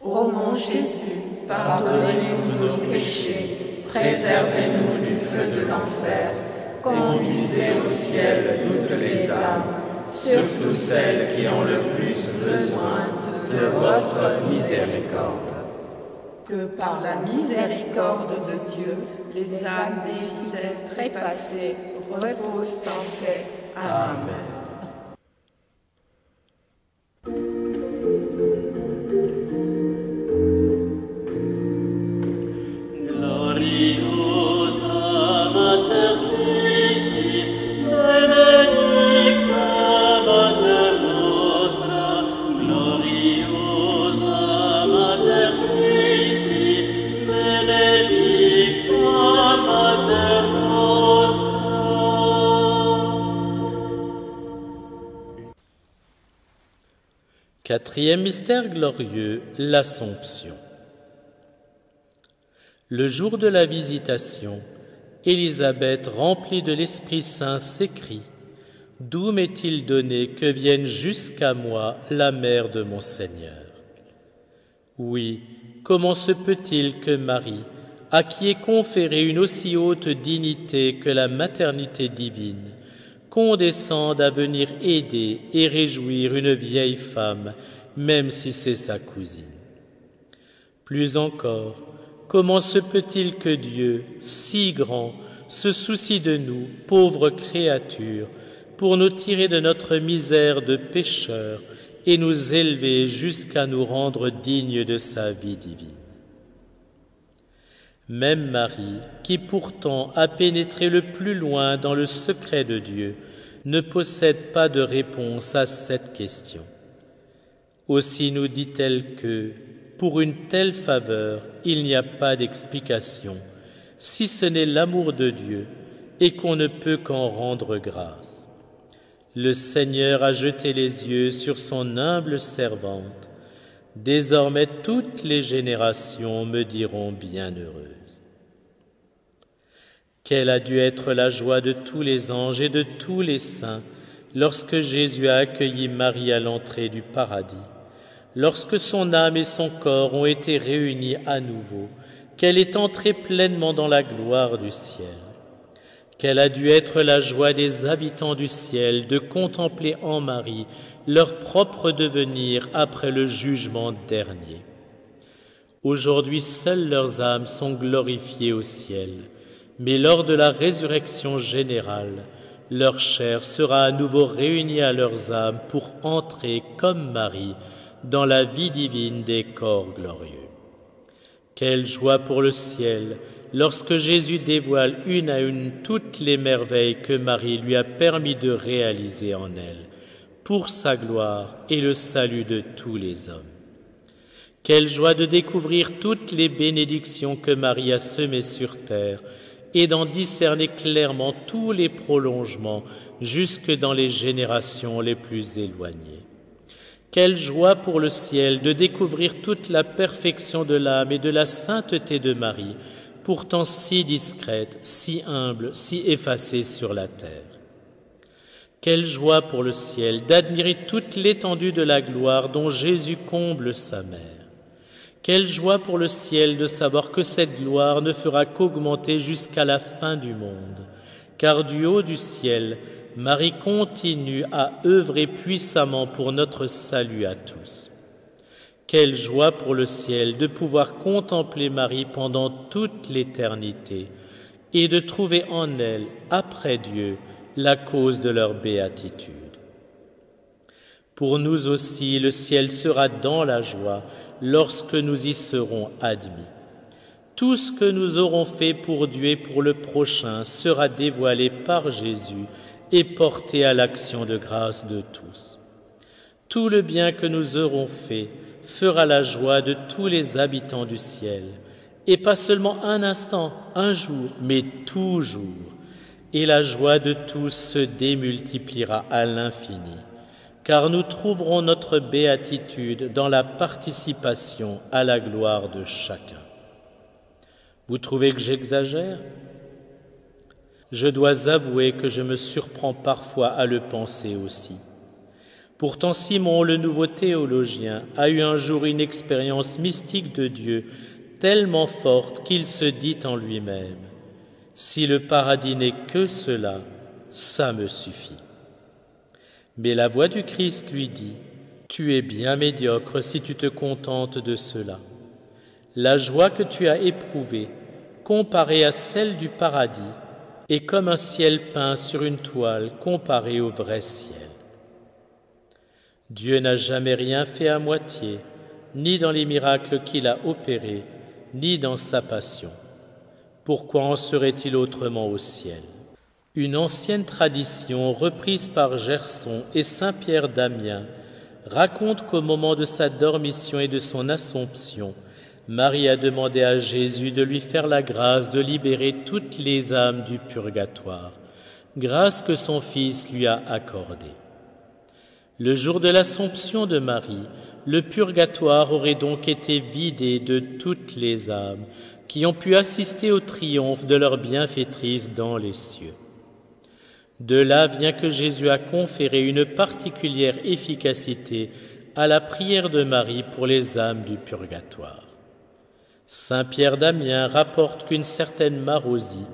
Ô mon Jésus, pardonnez-nous nos péchés, préservez-nous du feu de l'enfer,
conduisez au ciel toutes les âmes, surtout celles qui ont le plus besoin de votre miséricorde.
Que par la miséricorde de Dieu, les âmes des fidèles trépassés reposent en paix. Amen.
Quatrième mystère glorieux, l'Assomption. Le jour de la visitation, Élisabeth, remplie de l'Esprit Saint, s'écrie « D'où m'est-il donné que vienne jusqu'à moi la mère de mon Seigneur ?» Oui, comment se peut-il que Marie, à qui est conférée une aussi haute dignité que la maternité divine, condescende à venir aider et réjouir une vieille femme, même si c'est sa cousine? Plus encore, comment se peut-il que Dieu, si grand, se soucie de nous, pauvres créatures, pour nous tirer de notre misère de pécheurs et nous élever jusqu'à nous rendre dignes de sa vie divine? Même Marie, qui pourtant a pénétré le plus loin dans le secret de Dieu, ne possède pas de réponse à cette question. Aussi nous dit-elle que, pour une telle faveur, il n'y a pas d'explication, si ce n'est l'amour de Dieu, et qu'on ne peut qu'en rendre grâce. Le Seigneur a jeté les yeux sur son humble servante. Désormais toutes les générations me diront bienheureuse. Quelle a dû être la joie de tous les anges et de tous les saints lorsque Jésus a accueilli Marie à l'entrée du paradis, lorsque son âme et son corps ont été réunis à nouveau, qu'elle est entrée pleinement dans la gloire du ciel. Quelle a dû être la joie des habitants du ciel de contempler en Marie leur propre devenir après le jugement dernier. Aujourd'hui, seules leurs âmes sont glorifiées au ciel, mais lors de la résurrection générale, leur chair sera à nouveau réunie à leurs âmes pour entrer, comme Marie, dans la vie divine des corps glorieux. Quelle joie pour le ciel lorsque Jésus dévoile une à une toutes les merveilles que Marie lui a permis de réaliser en elle, pour sa gloire et le salut de tous les hommes. Quelle joie de découvrir toutes les bénédictions que Marie a semées sur terre et d'en discerner clairement tous les prolongements jusque dans les générations les plus éloignées. Quelle joie pour le ciel de découvrir toute la perfection de l'âme et de la sainteté de Marie pourtant si discrète, si humble, si effacée sur la terre. Quelle joie pour le ciel d'admirer toute l'étendue de la gloire dont Jésus comble sa mère. Quelle joie pour le ciel de savoir que cette gloire ne fera qu'augmenter jusqu'à la fin du monde, car du haut du ciel, Marie continue à œuvrer puissamment pour notre salut à tous. Quelle joie pour le ciel de pouvoir contempler Marie pendant toute l'éternité et de trouver en elle, après Dieu, la cause de leur béatitude. Pour nous aussi, le ciel sera dans la joie lorsque nous y serons admis. Tout ce que nous aurons fait pour Dieu et pour le prochain sera dévoilé par Jésus et porté à l'action de grâce de tous. Tout le bien que nous aurons fait fera la joie de tous les habitants du ciel, et pas seulement un instant, un jour, mais toujours. Et la joie de tous se démultipliera à l'infini, car nous trouverons notre béatitude dans la participation à la gloire de chacun. Vous trouvez que j'exagère ? Je dois avouer que je me surprends parfois à le penser aussi. Pourtant, Simon, le nouveau théologien, a eu un jour une expérience mystique de Dieu tellement forte qu'il se dit en lui-même « Si le paradis n'est que cela, ça me suffit. » Mais la voix du Christ lui dit « Tu es bien médiocre si tu te contentes de cela. La joie que tu as éprouvée, comparée à celle du paradis, est comme un ciel peint sur une toile comparé au vrai ciel. Dieu n'a jamais rien fait à moitié, ni dans les miracles qu'il a opérés, ni dans sa passion. Pourquoi en serait-il autrement au ciel ? Une ancienne tradition reprise par Gerson et saint Pierre d'Amiens raconte qu'au moment de sa dormition et de son Assomption, Marie a demandé à Jésus de lui faire la grâce de libérer toutes les âmes du purgatoire, grâce que son Fils lui a accordée. Le jour de l'Assomption de Marie, le purgatoire aurait donc été vidé de toutes les âmes qui ont pu assister au triomphe de leur bienfaitrice dans les cieux. De là vient que Jésus a conféré une particulière efficacité à la prière de Marie pour les âmes du purgatoire. Saint Pierre d'Amiens rapporte qu'une certaine Marosie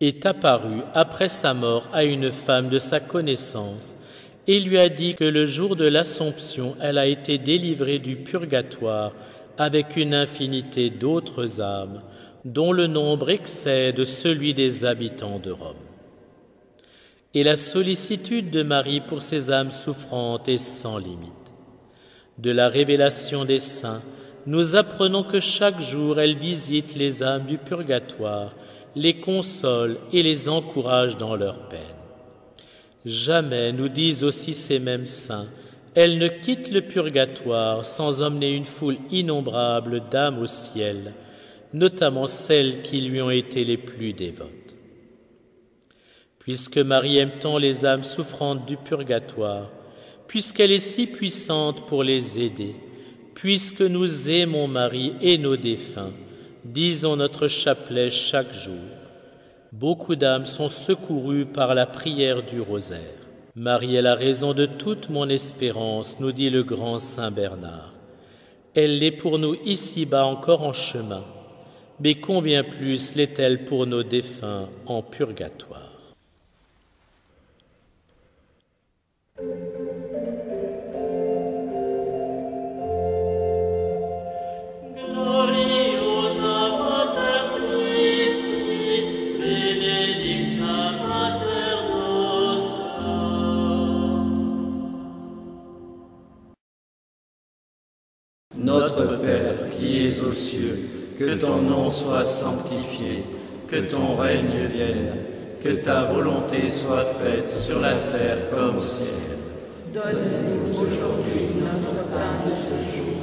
est apparue après sa mort à une femme de sa connaissance et lui a dit que le jour de l'Assomption, elle a été délivrée du purgatoire avec une infinité d'autres âmes, dont le nombre excède celui des habitants de Rome. Et la sollicitude de Marie pour ces âmes souffrantes est sans limite. De la révélation des saints, nous apprenons que chaque jour elle visite les âmes du purgatoire, les console et les encourage dans leur peine. Jamais, nous disent aussi ces mêmes saints, elle ne quitte le purgatoire sans emmener une foule innombrable d'âmes au ciel, notamment celles qui lui ont été les plus dévotes. Puisque Marie aime tant les âmes souffrantes du purgatoire, puisqu'elle est si puissante pour les aider, puisque nous aimons Marie et nos défunts, disons notre chapelet chaque jour. Beaucoup d'âmes sont secourues par la prière du rosaire. Marie est la raison de toute mon espérance, nous dit le grand saint Bernard. Elle l'est pour nous ici-bas encore en chemin, mais combien plus l'est-elle pour nos défunts en purgatoire.
Notre Père qui es aux cieux, que ton nom soit sanctifié, que ton règne vienne, que ta volonté soit faite sur la terre comme au ciel.
Donne-nous aujourd'hui notre pain de ce jour.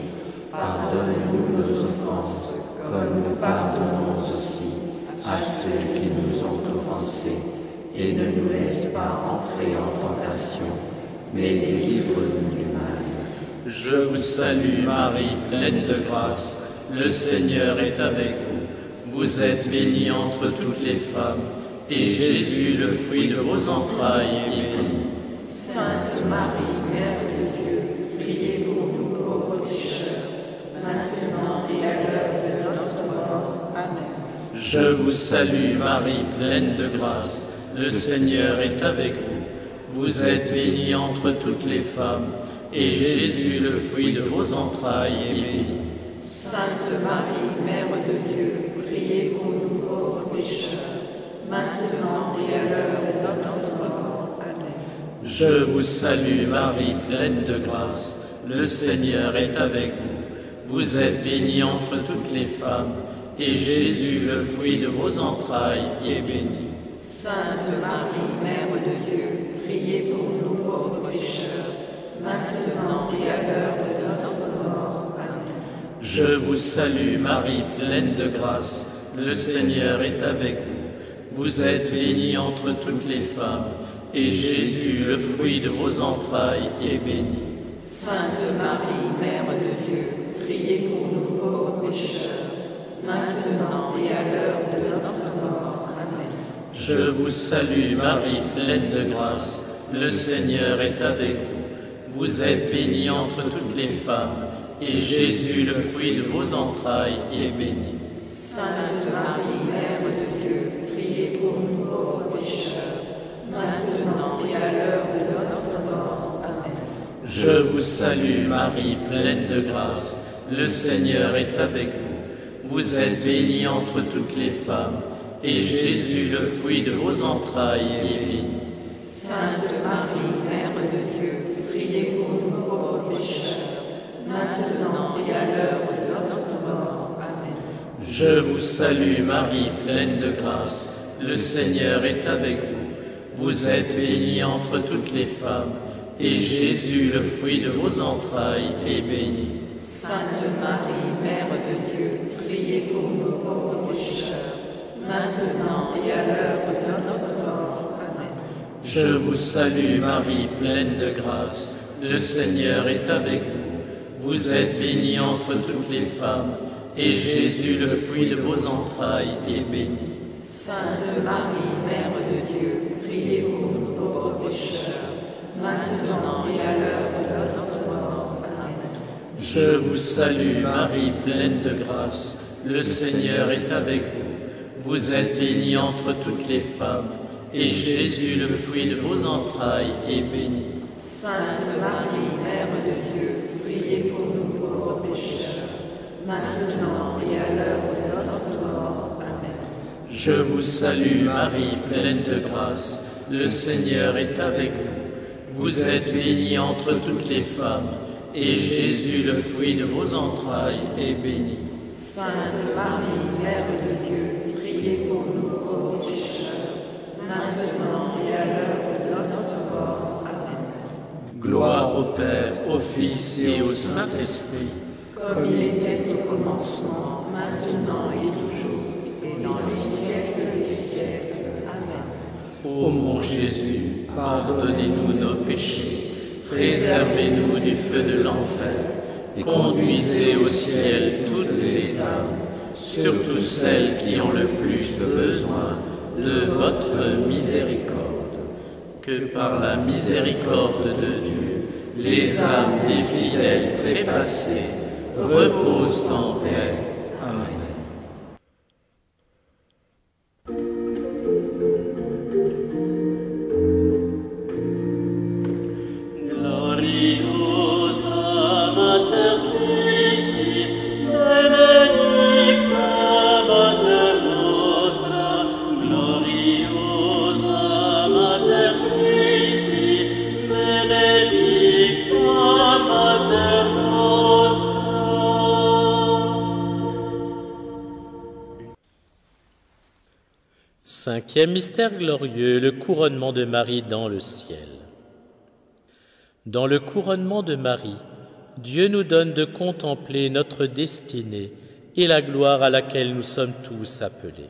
Pardonne-nous nos offenses, comme nous pardonnons aussi à ceux qui nous ont offensés. Et ne nous laisse pas entrer en tentation, mais délivre-nous du mal.
Je vous salue Marie, pleine de grâce, le Seigneur est avec vous. Vous êtes bénie entre toutes les femmes, et Jésus, le fruit de vos entrailles, est béni.
Sainte Marie, Mère de Dieu, priez pour nous pauvres pécheurs, maintenant et à l'heure de notre mort. Amen.
Je vous salue Marie, pleine de grâce, le Seigneur est avec vous. Vous êtes bénie entre toutes les femmes, et Jésus, le fruit de vos entrailles, est béni.
Sainte Marie, Mère de Dieu, priez pour nous pauvres pécheurs, maintenant et à l'heure de notre mort. Amen.
Je vous salue Marie, pleine de grâce, le Seigneur est avec vous. Vous êtes bénie entre toutes les femmes, et Jésus, le fruit de vos entrailles, est béni.
Sainte Marie, Mère de Dieu, priez pour nous pauvres pécheurs, maintenant et à l'heure de notre mort. Amen.
Je vous salue Marie, pleine de grâce, le Seigneur est avec vous. Vous êtes bénie entre toutes les femmes, et Jésus, le fruit de vos entrailles, est béni.
Sainte Marie, Mère de Dieu, priez pour nous pauvres pécheurs, maintenant et à l'heure de notre mort. Amen.
Je vous salue Marie, pleine de grâce, le Seigneur est avec vous. Vous êtes bénie entre toutes les femmes, et Jésus, le fruit de vos entrailles, est béni.
Sainte Marie, Mère de Dieu, priez pour nous pauvres pécheurs, maintenant et à l'heure de notre mort. Amen.
Je vous salue Marie, pleine de grâce, le Seigneur est avec vous. Vous êtes bénie entre toutes les femmes, et Jésus, le fruit de vos entrailles, est béni.
Sainte Marie, Mère de Dieu, priez pour nous pauvres pécheurs, maintenant et à l'heure de notre mort. Amen.
Je vous salue Marie, pleine de grâce, le Seigneur est avec vous. Vous êtes bénie entre toutes les femmes, et Jésus, le fruit de vos entrailles, est béni.
Sainte Marie, Mère de Dieu, priez pour nous pauvres pécheurs, maintenant et à l'heure de notre mort. Amen.
Je vous salue Marie, pleine de grâce, le Seigneur est avec vous. Vous êtes bénie entre toutes les femmes, et Jésus, le fruit de vos entrailles, est béni.
Sainte Marie, Mère de Dieu, priez pour nous pauvres pécheurs, maintenant et à l'heure de notre mort. Amen.
Je vous salue Marie, pleine de grâce, le Seigneur est avec vous. Vous êtes bénie entre toutes les femmes, et Jésus, le fruit de vos entrailles, est béni.
Sainte Marie, Mère de Dieu, priez pour nous pauvres pécheurs, maintenant et à l'heure de notre mort. Amen.
Je vous salue Marie, pleine de grâce, le Seigneur est avec vous. Vous êtes bénie entre toutes les femmes, et Jésus, le fruit de vos entrailles, est béni.
Sainte Marie, Mère de Dieu, priez pour nous pauvres pécheurs, maintenant et à l'heure de notre mort. Amen.
Gloire au Père, au Fils et au Saint-Esprit,
comme il était au commencement, maintenant et toujours, et dans les siècles des siècles. Amen.
Ô mon Jésus, pardonnez-nous nos péchés, préservez-nous du feu de l'enfer, conduisez au ciel toutes les âmes, surtout celles qui ont le plus besoin de votre miséricorde. Que par la miséricorde de Dieu, les âmes des fidèles trépassés reposent en paix. Amen.
Cinquième mystère glorieux, le couronnement de Marie dans le ciel. Dans le couronnement de Marie, Dieu nous donne de contempler notre destinée et la gloire à laquelle nous sommes tous appelés.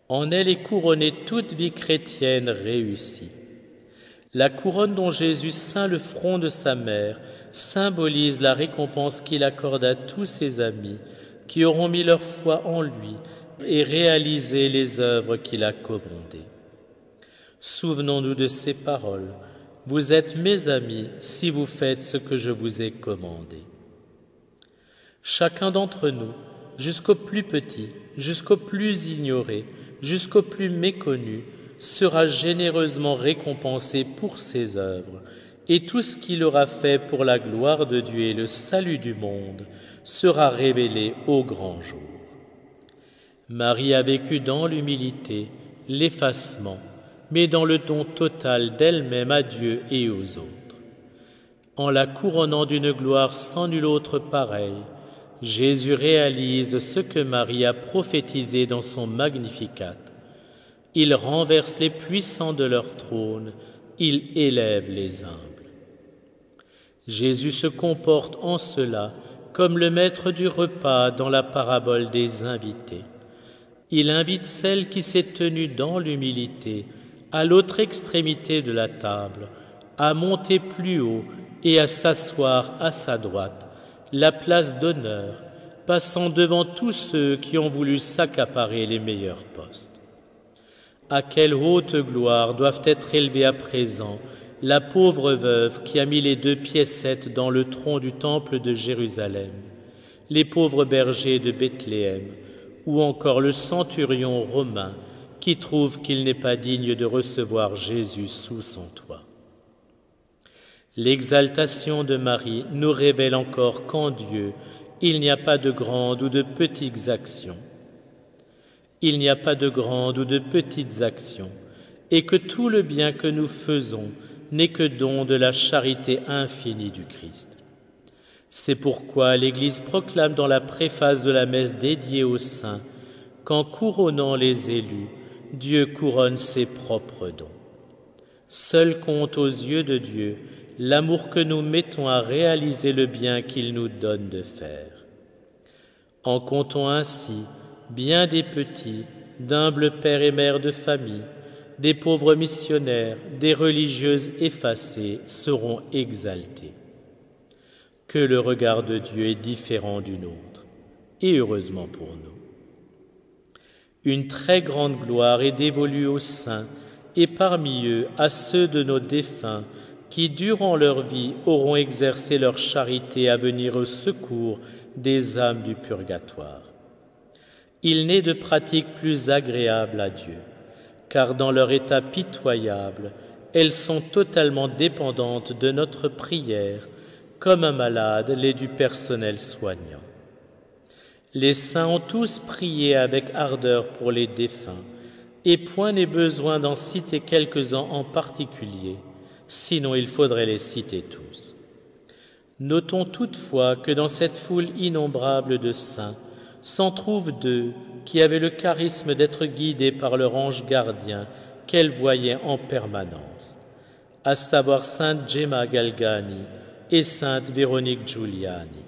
En elle est couronnée toute vie chrétienne réussie. La couronne dont Jésus ceint le front de sa mère symbolise la récompense qu'il accorde à tous ses amis qui auront mis leur foi en lui et réaliser les œuvres qu'il a commandées. Souvenons-nous de ces paroles. Vous êtes mes amis si vous faites ce que je vous ai commandé. Chacun d'entre nous, jusqu'au plus petit, jusqu'au plus ignoré, jusqu'au plus méconnu, sera généreusement récompensé pour ses œuvres, et tout ce qu'il aura fait pour la gloire de Dieu et le salut du monde sera révélé au grand jour. Marie a vécu dans l'humilité, l'effacement, mais dans le don total d'elle-même à Dieu et aux autres. En la couronnant d'une gloire sans nul autre pareille, Jésus réalise ce que Marie a prophétisé dans son Magnificat. Il renverse les puissants de leur trône, il élève les humbles. Jésus se comporte en cela comme le maître du repas dans la parabole des invités. Il invite celle qui s'est tenue dans l'humilité, à l'autre extrémité de la table, à monter plus haut et à s'asseoir à sa droite, la place d'honneur, passant devant tous ceux qui ont voulu s'accaparer les meilleurs postes. À quelle haute gloire doivent être élevées à présent la pauvre veuve qui a mis les 2 piécettes dans le tronc du temple de Jérusalem, les pauvres bergers de Bethléem, ou encore le centurion romain qui trouve qu'il n'est pas digne de recevoir Jésus sous son toit. L'exaltation de Marie nous révèle encore qu'en Dieu, il n'y a pas de grandes ou de petites actions. Il n'y a pas de grandes ou de petites actions, et que tout le bien que nous faisons n'est que don de la charité infinie du Christ. C'est pourquoi l'Église proclame dans la préface de la messe dédiée aux saints qu'en couronnant les élus, Dieu couronne ses propres dons. Seul compte aux yeux de Dieu l'amour que nous mettons à réaliser le bien qu'il nous donne de faire. En comptant ainsi bien des petits, d'humbles pères et mères de famille, des pauvres missionnaires, des religieuses effacées seront exaltés. Que le regard de Dieu est différent du nôtre, et heureusement pour nous. Une très grande gloire est dévolue aux saints, et parmi eux à ceux de nos défunts qui, durant leur vie, auront exercé leur charité à venir au secours des âmes du purgatoire. Il n'est de pratique plus agréable à Dieu, car dans leur état pitoyable, elles sont totalement dépendantes de notre prière, comme un malade l'est du personnel soignant. Les saints ont tous prié avec ardeur pour les défunts, et point n'est besoin d'en citer quelques-uns en particulier, sinon il faudrait les citer tous. Notons toutefois que dans cette foule innombrable de saints, s'en trouvent 2 qui avaient le charisme d'être guidés par leur ange gardien qu'elles voyaient en permanence, à savoir sainte Gemma Galgani et sainte Véronique Giuliani.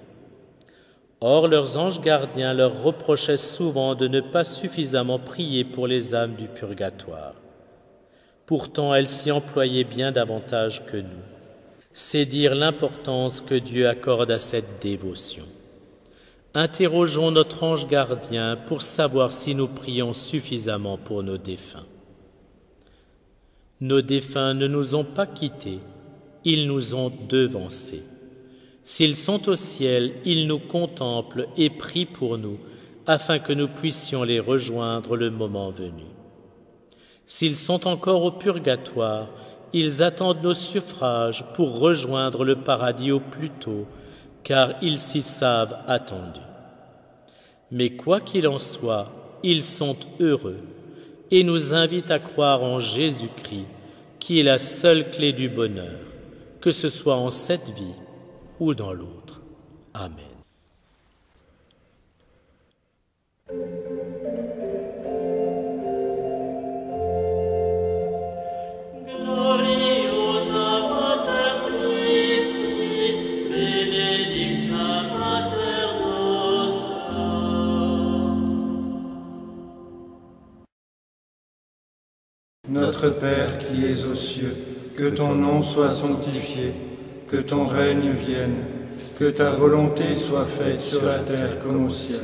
Or, leurs anges gardiens leur reprochaient souvent de ne pas suffisamment prier pour les âmes du purgatoire. Pourtant, elles s'y employaient bien davantage que nous. C'est dire l'importance que Dieu accorde à cette dévotion. Interrogeons notre ange gardien pour savoir si nous prions suffisamment pour nos défunts. Nos défunts ne nous ont pas quittés, ils nous ont devancés. S'ils sont au ciel, ils nous contemplent et prient pour nous, afin que nous puissions les rejoindre le moment venu. S'ils sont encore au purgatoire, ils attendent nos suffrages pour rejoindre le paradis au plus tôt, car ils s'y savent attendus. Mais quoi qu'il en soit, ils sont heureux et nous invitent à croire en Jésus-Christ, qui est la seule clé du bonheur, que ce soit en cette vie ou dans l'autre. Amen.
Notre Père qui es aux cieux, que ton nom soit sanctifié, que ton règne vienne, que ta volonté soit faite sur la terre comme au ciel.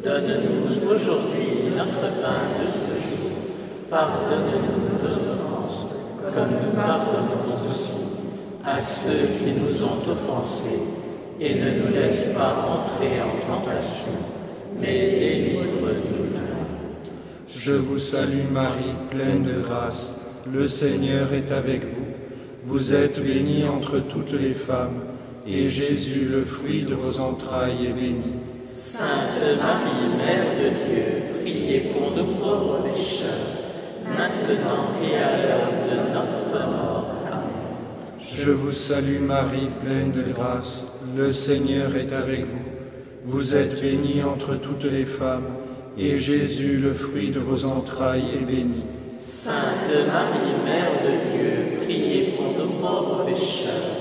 Donne-nous aujourd'hui notre pain de ce jour. Pardonne-nous nos offenses, comme nous pardonnons aussi à ceux qui nous ont offensés. Et ne nous laisse pas entrer en tentation, mais délivre-nous du mal.
Je vous salue Marie, pleine de grâce. Le Seigneur est avec vous. Vous êtes bénie entre toutes les femmes, et Jésus, le fruit de vos entrailles, est béni.
Sainte Marie, Mère de Dieu, priez pour nous pauvres pécheurs, maintenant et à l'heure de notre mort. Amen.
Je vous salue Marie, pleine de grâce. Le Seigneur est avec vous. Vous êtes bénie entre toutes les femmes, et Jésus, le fruit de vos entrailles, est béni.
Sainte Marie, Mère de Dieu, priez pour nous pauvres pécheurs,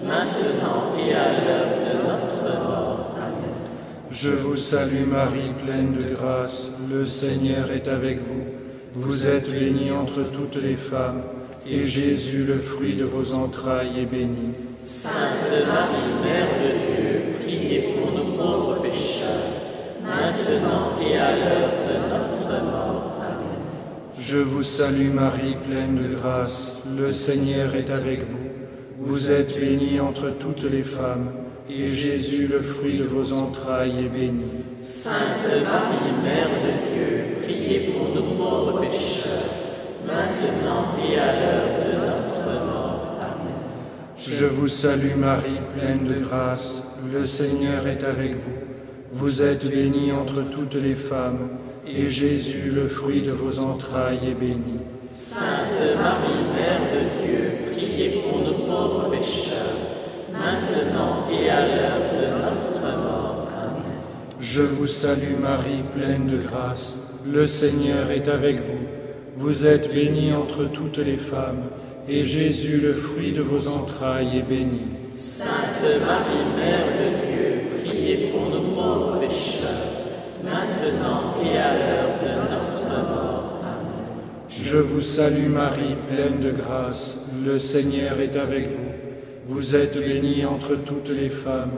maintenant et à l'heure de notre mort. Amen.
Je vous salue Marie, pleine de grâce. Le Seigneur est avec vous. Vous êtes bénie entre toutes les femmes, et Jésus, le fruit de vos entrailles, est béni.
Sainte Marie, Mère de Dieu, priez pour nous pauvres pécheurs, maintenant et à l'heure de notre mort. Amen.
Je vous salue Marie, pleine de grâce. Le Seigneur est avec vous. Vous êtes bénie entre toutes les femmes, et Jésus, le fruit de vos entrailles, est béni.
Sainte Marie, Mère de Dieu, priez pour nous pauvres pécheurs, maintenant et à l'heure de notre mort. Amen.
Je vous salue Marie, pleine de grâce. Le Seigneur est avec vous. Vous êtes bénie entre toutes les femmes, et Jésus, le fruit de vos entrailles, est béni.
Sainte Marie, Mère de Dieu, priez pour nous pauvres pécheurs, maintenant et à l'heure de notre mort. Amen.
Je vous salue Marie, pleine de grâce. Le Seigneur est avec vous. Vous êtes bénie entre toutes les femmes, et Jésus, le fruit de vos entrailles, est béni.
Sainte Marie, Mère de Dieu, priez pour nous pauvres pécheurs, maintenant et à l'heure de notre mort. Amen.
Je vous salue Marie, pleine de grâce. Le Seigneur est avec vous. Vous êtes bénie entre toutes les femmes,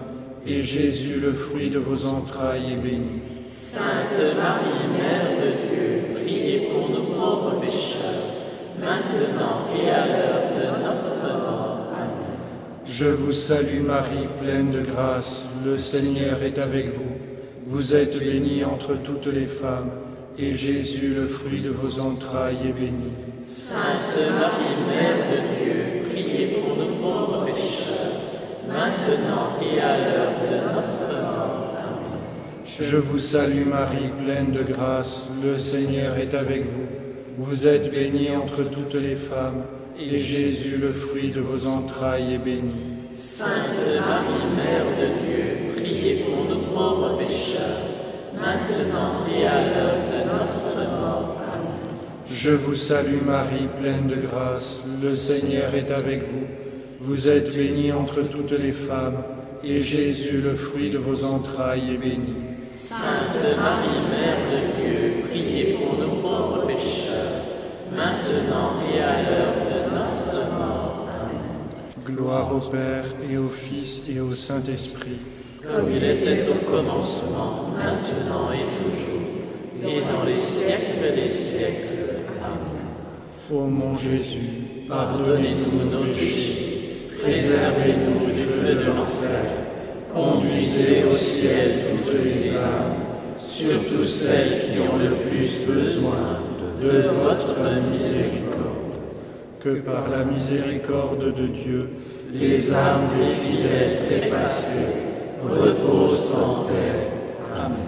et Jésus, le fruit de vos entrailles, est béni.
Sainte Marie, Mère de Dieu, priez pour nous pauvres pécheurs, maintenant et à l'heure de notre mort. Amen.
Je vous salue Marie, pleine de grâce. Le Seigneur est avec vous. Vous êtes bénie entre toutes les femmes, et Jésus, le fruit de vos entrailles, est béni.
Sainte Marie, Mère de Dieu, priez pour nous pauvres pécheurs, maintenant et à l'heure de notre mort. Amen.
Je vous salue Marie, pleine de grâce. Le Seigneur est avec vous. Vous êtes bénie entre toutes les femmes, et Jésus, le fruit de vos entrailles, est béni.
Sainte Marie, Mère de Dieu, priez pour nous pauvres pécheurs, maintenant et à l'heure de notre mort. Amen.
Je vous salue Marie, pleine de grâce. Le Seigneur est avec vous. Vous êtes bénie entre toutes les femmes, et Jésus, le fruit de vos entrailles, est béni.
Sainte Marie, Mère de Dieu, priez pour nous pauvres pécheurs, maintenant et à l'heure de notre mort. Amen.
Gloire au Père, et au Fils, et au Saint-Esprit.
Comme il était au commencement, maintenant et toujours, et dans les siècles des siècles. Amen.
Ô mon Jésus,
Pardonnez-nous nos péchés, préservez-nous du feu de l'enfer, conduisez au ciel toutes les âmes, surtout celles qui ont le plus besoin de votre miséricorde.
que par la miséricorde de Dieu,
Les âmes des fidèles trépassés reposent en paix. Amen.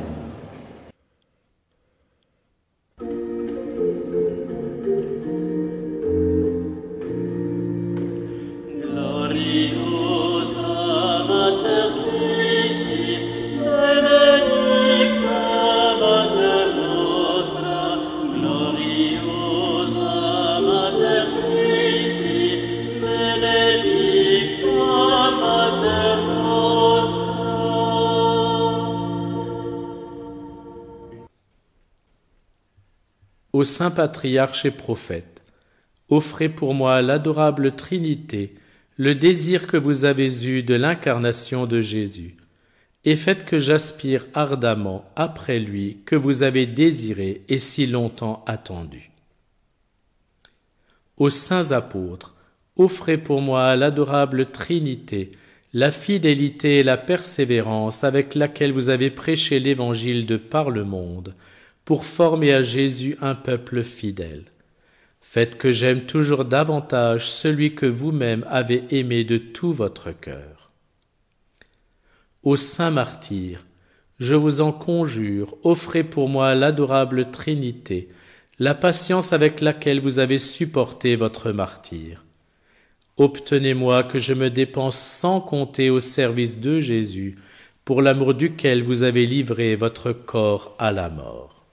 Gloriosa Mater Christi, benedicta Mater nostra, gloriosa Mater Christi, benedicta Mater nostra.
Ô saint patriarche et prophète, offrez pour moi l'adorable Trinité, le désir que vous avez eu de l'incarnation de Jésus, et faites que j'aspire ardemment après lui que vous avez désiré et si longtemps attendu. Aux saints apôtres, offrez pour moi l'adorable Trinité, la fidélité et la persévérance avec laquelle vous avez prêché l'Évangile de par le monde, pour former à Jésus un peuple fidèle. Faites que j'aime toujours davantage celui que vous-même avez aimé de tout votre cœur. Aux saints martyrs, je vous en conjure, offrez pour moi l'adorable Trinité, la patience avec laquelle vous avez supporté votre martyre. Obtenez-moi que je me dépense sans compter au service de Jésus, pour l'amour duquel vous avez livré votre corps à la mort.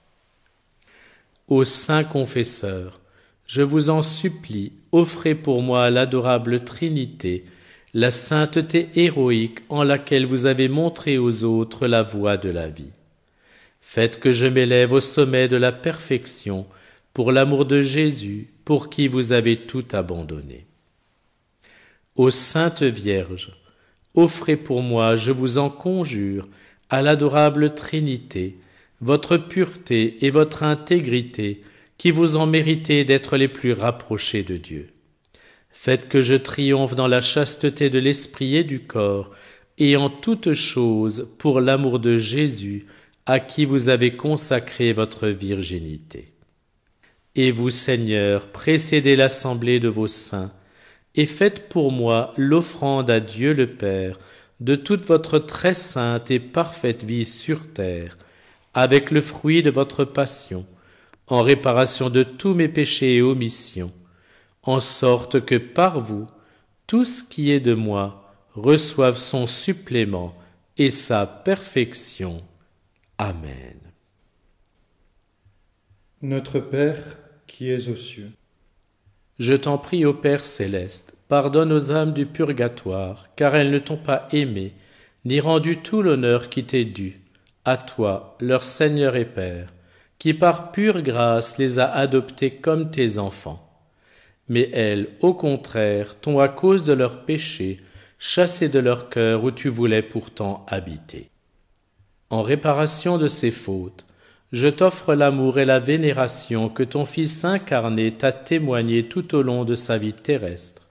Aux saints confesseurs, je vous en supplie, offrez pour moi l'adorable Trinité, la sainteté héroïque en laquelle vous avez montré aux autres la voie de la vie. Faites que je m'élève au sommet de la perfection, pour l'amour de Jésus, pour qui vous avez tout abandonné. Ô Sainte Vierge, offrez pour moi, je vous en conjure, à l'adorable Trinité, votre pureté et votre intégrité, qui vous en méritez d'être les plus rapprochés de Dieu. Faites que je triomphe dans la chasteté de l'esprit et du corps, et en toutes choses pour l'amour de Jésus, à qui vous avez consacré votre virginité. Et vous, Seigneur, précédez l'assemblée de vos saints, et faites pour moi l'offrande à Dieu le Père de toute votre très sainte et parfaite vie sur terre, avec le fruit de votre passion, en réparation de tous mes péchés et omissions, en sorte que par vous, tout ce qui est de moi reçoive son supplément et sa perfection. Amen.
Notre Père qui es aux cieux,
Je t'en prie, ô Père céleste, pardonne aux âmes du purgatoire, car elles ne t'ont pas aimé, ni rendu tout l'honneur qui t'est dû, à toi, leur Seigneur et Père, qui par pure grâce les a adoptés comme tes enfants. Mais elles, au contraire, t'ont à cause de leurs péchés, chassé de leur cœur où tu voulais pourtant habiter. En réparation de ces fautes, je t'offre l'amour et la vénération que ton Fils incarné t'a témoigné tout au long de sa vie terrestre,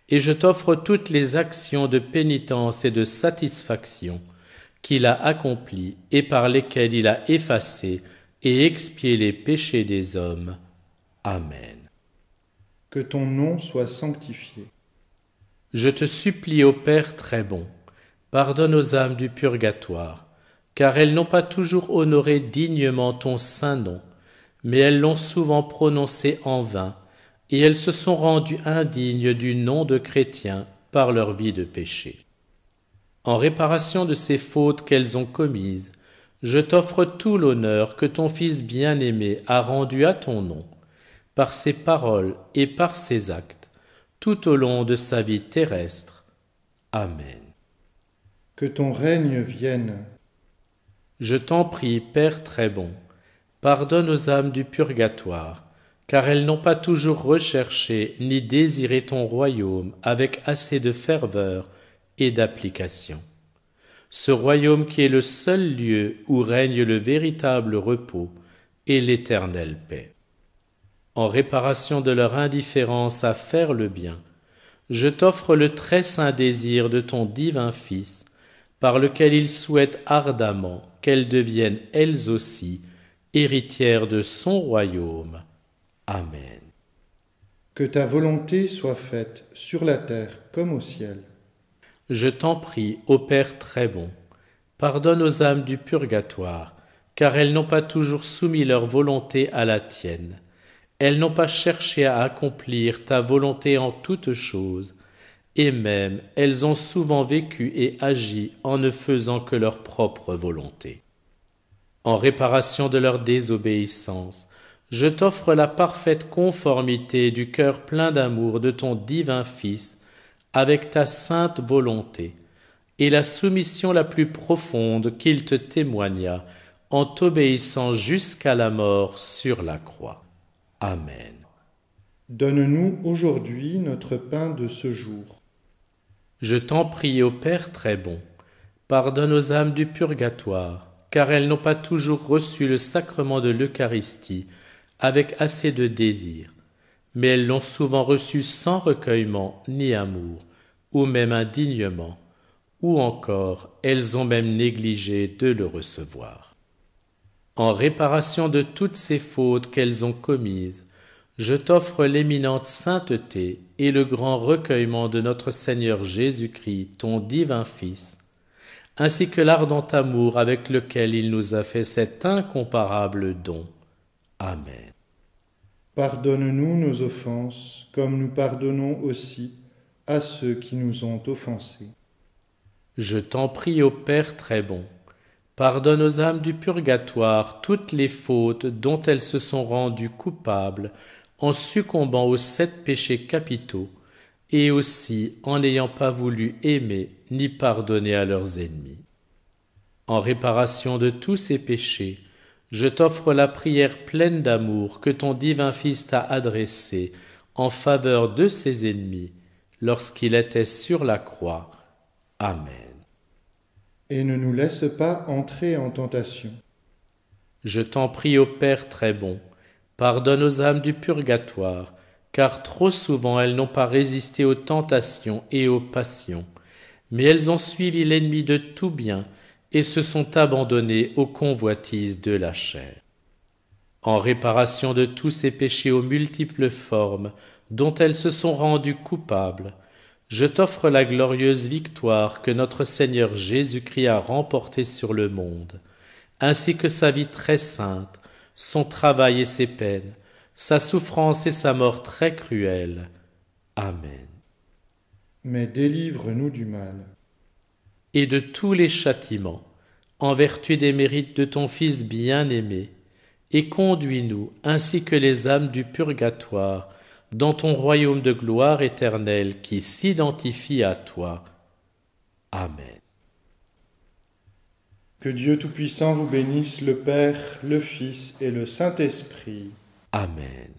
et je t'offre toutes les actions de pénitence et de satisfaction qu'il a accomplies et par lesquelles il a effacé et expié les péchés des hommes. Amen.
que ton nom soit sanctifié.
Je te supplie, ô Père très bon, pardonne aux âmes du purgatoire, car elles n'ont pas toujours honoré dignement ton saint nom, mais elles l'ont souvent prononcé en vain, et elles se sont rendues indignes du nom de chrétien par leur vie de péché. En réparation de ces fautes qu'elles ont commises, je t'offre tout l'honneur que ton Fils bien-aimé a rendu à ton nom, par ses paroles et par ses actes, tout au long de sa vie terrestre. Amen.
Que ton règne vienne.
Je t'en prie, Père très bon, pardonne aux âmes du purgatoire, car elles n'ont pas toujours recherché ni désiré ton royaume avec assez de ferveur et d'application. Ce royaume qui est le seul lieu où règne le véritable repos et l'éternelle paix. En réparation de leur indifférence à faire le bien, je t'offre le très saint désir de ton divin Fils, par lequel ils souhaitent ardemment qu'elles deviennent elles aussi héritières de son royaume. Amen.
Que ta volonté soit faite sur la terre comme au ciel.
Je t'en prie, ô Père très bon, pardonne aux âmes du purgatoire, car elles n'ont pas toujours soumis leur volonté à la tienne. Elles n'ont pas cherché à accomplir ta volonté en toutes choses, et même elles ont souvent vécu et agi en ne faisant que leur propre volonté. En réparation de leur désobéissance, je t'offre la parfaite conformité du cœur plein d'amour de ton divin Fils avec ta sainte volonté, et la soumission la plus profonde qu'il te témoigna en t'obéissant jusqu'à la mort sur la croix. Amen.
Donne-nous aujourd'hui notre pain de ce jour.
Je t'en prie, ô Père très bon, Pardonne aux âmes du purgatoire, car elles n'ont pas toujours reçu le sacrement de l'Eucharistie avec assez de désir, mais elles l'ont souvent reçu sans recueillement ni amour, ou même indignement, ou encore elles ont même négligé de le recevoir. En réparation de toutes ces fautes qu'elles ont commises, je t'offre l'éminente sainteté et le grand recueillement de notre Seigneur Jésus-Christ, ton divin Fils, ainsi que l'ardent amour avec lequel il nous a fait cet incomparable don. Amen.
Pardonne-nous nos offenses, comme nous pardonnons aussi à ceux qui nous ont offensés.
Je t'en prie, ô Père très bon, pardonne aux âmes du purgatoire toutes les fautes dont elles se sont rendues coupables en succombant aux 7 péchés capitaux, et aussi en n'ayant pas voulu aimer ni pardonner à leurs ennemis. En réparation de tous ces péchés, je t'offre la prière pleine d'amour que ton divin Fils t'a adressée en faveur de ses ennemis lorsqu'il était sur la croix. Amen.
Et ne nous laisse pas entrer en tentation.
Je t'en prie, ô Père très bon, pardonne aux âmes du purgatoire, car trop souvent elles n'ont pas résisté aux tentations et aux passions, mais elles ont suivi l'ennemi de tout bien et se sont abandonnées aux convoitises de la chair. En réparation de tous ces péchés aux multiples formes dont elles se sont rendues coupables, je t'offre la glorieuse victoire que notre Seigneur Jésus-Christ a remportée sur le monde, ainsi que sa vie très sainte, son travail et ses peines, sa souffrance et sa mort très cruelle. Amen.
Mais délivre-nous du mal.
Et de tous les châtiments, en vertu des mérites de ton Fils bien-aimé, et conduis-nous, ainsi que les âmes du purgatoire, dans ton royaume de gloire éternelle qui s'identifie à toi. Amen.
Que Dieu Tout-Puissant vous bénisse, le Père, le Fils et le Saint-Esprit.
Amen.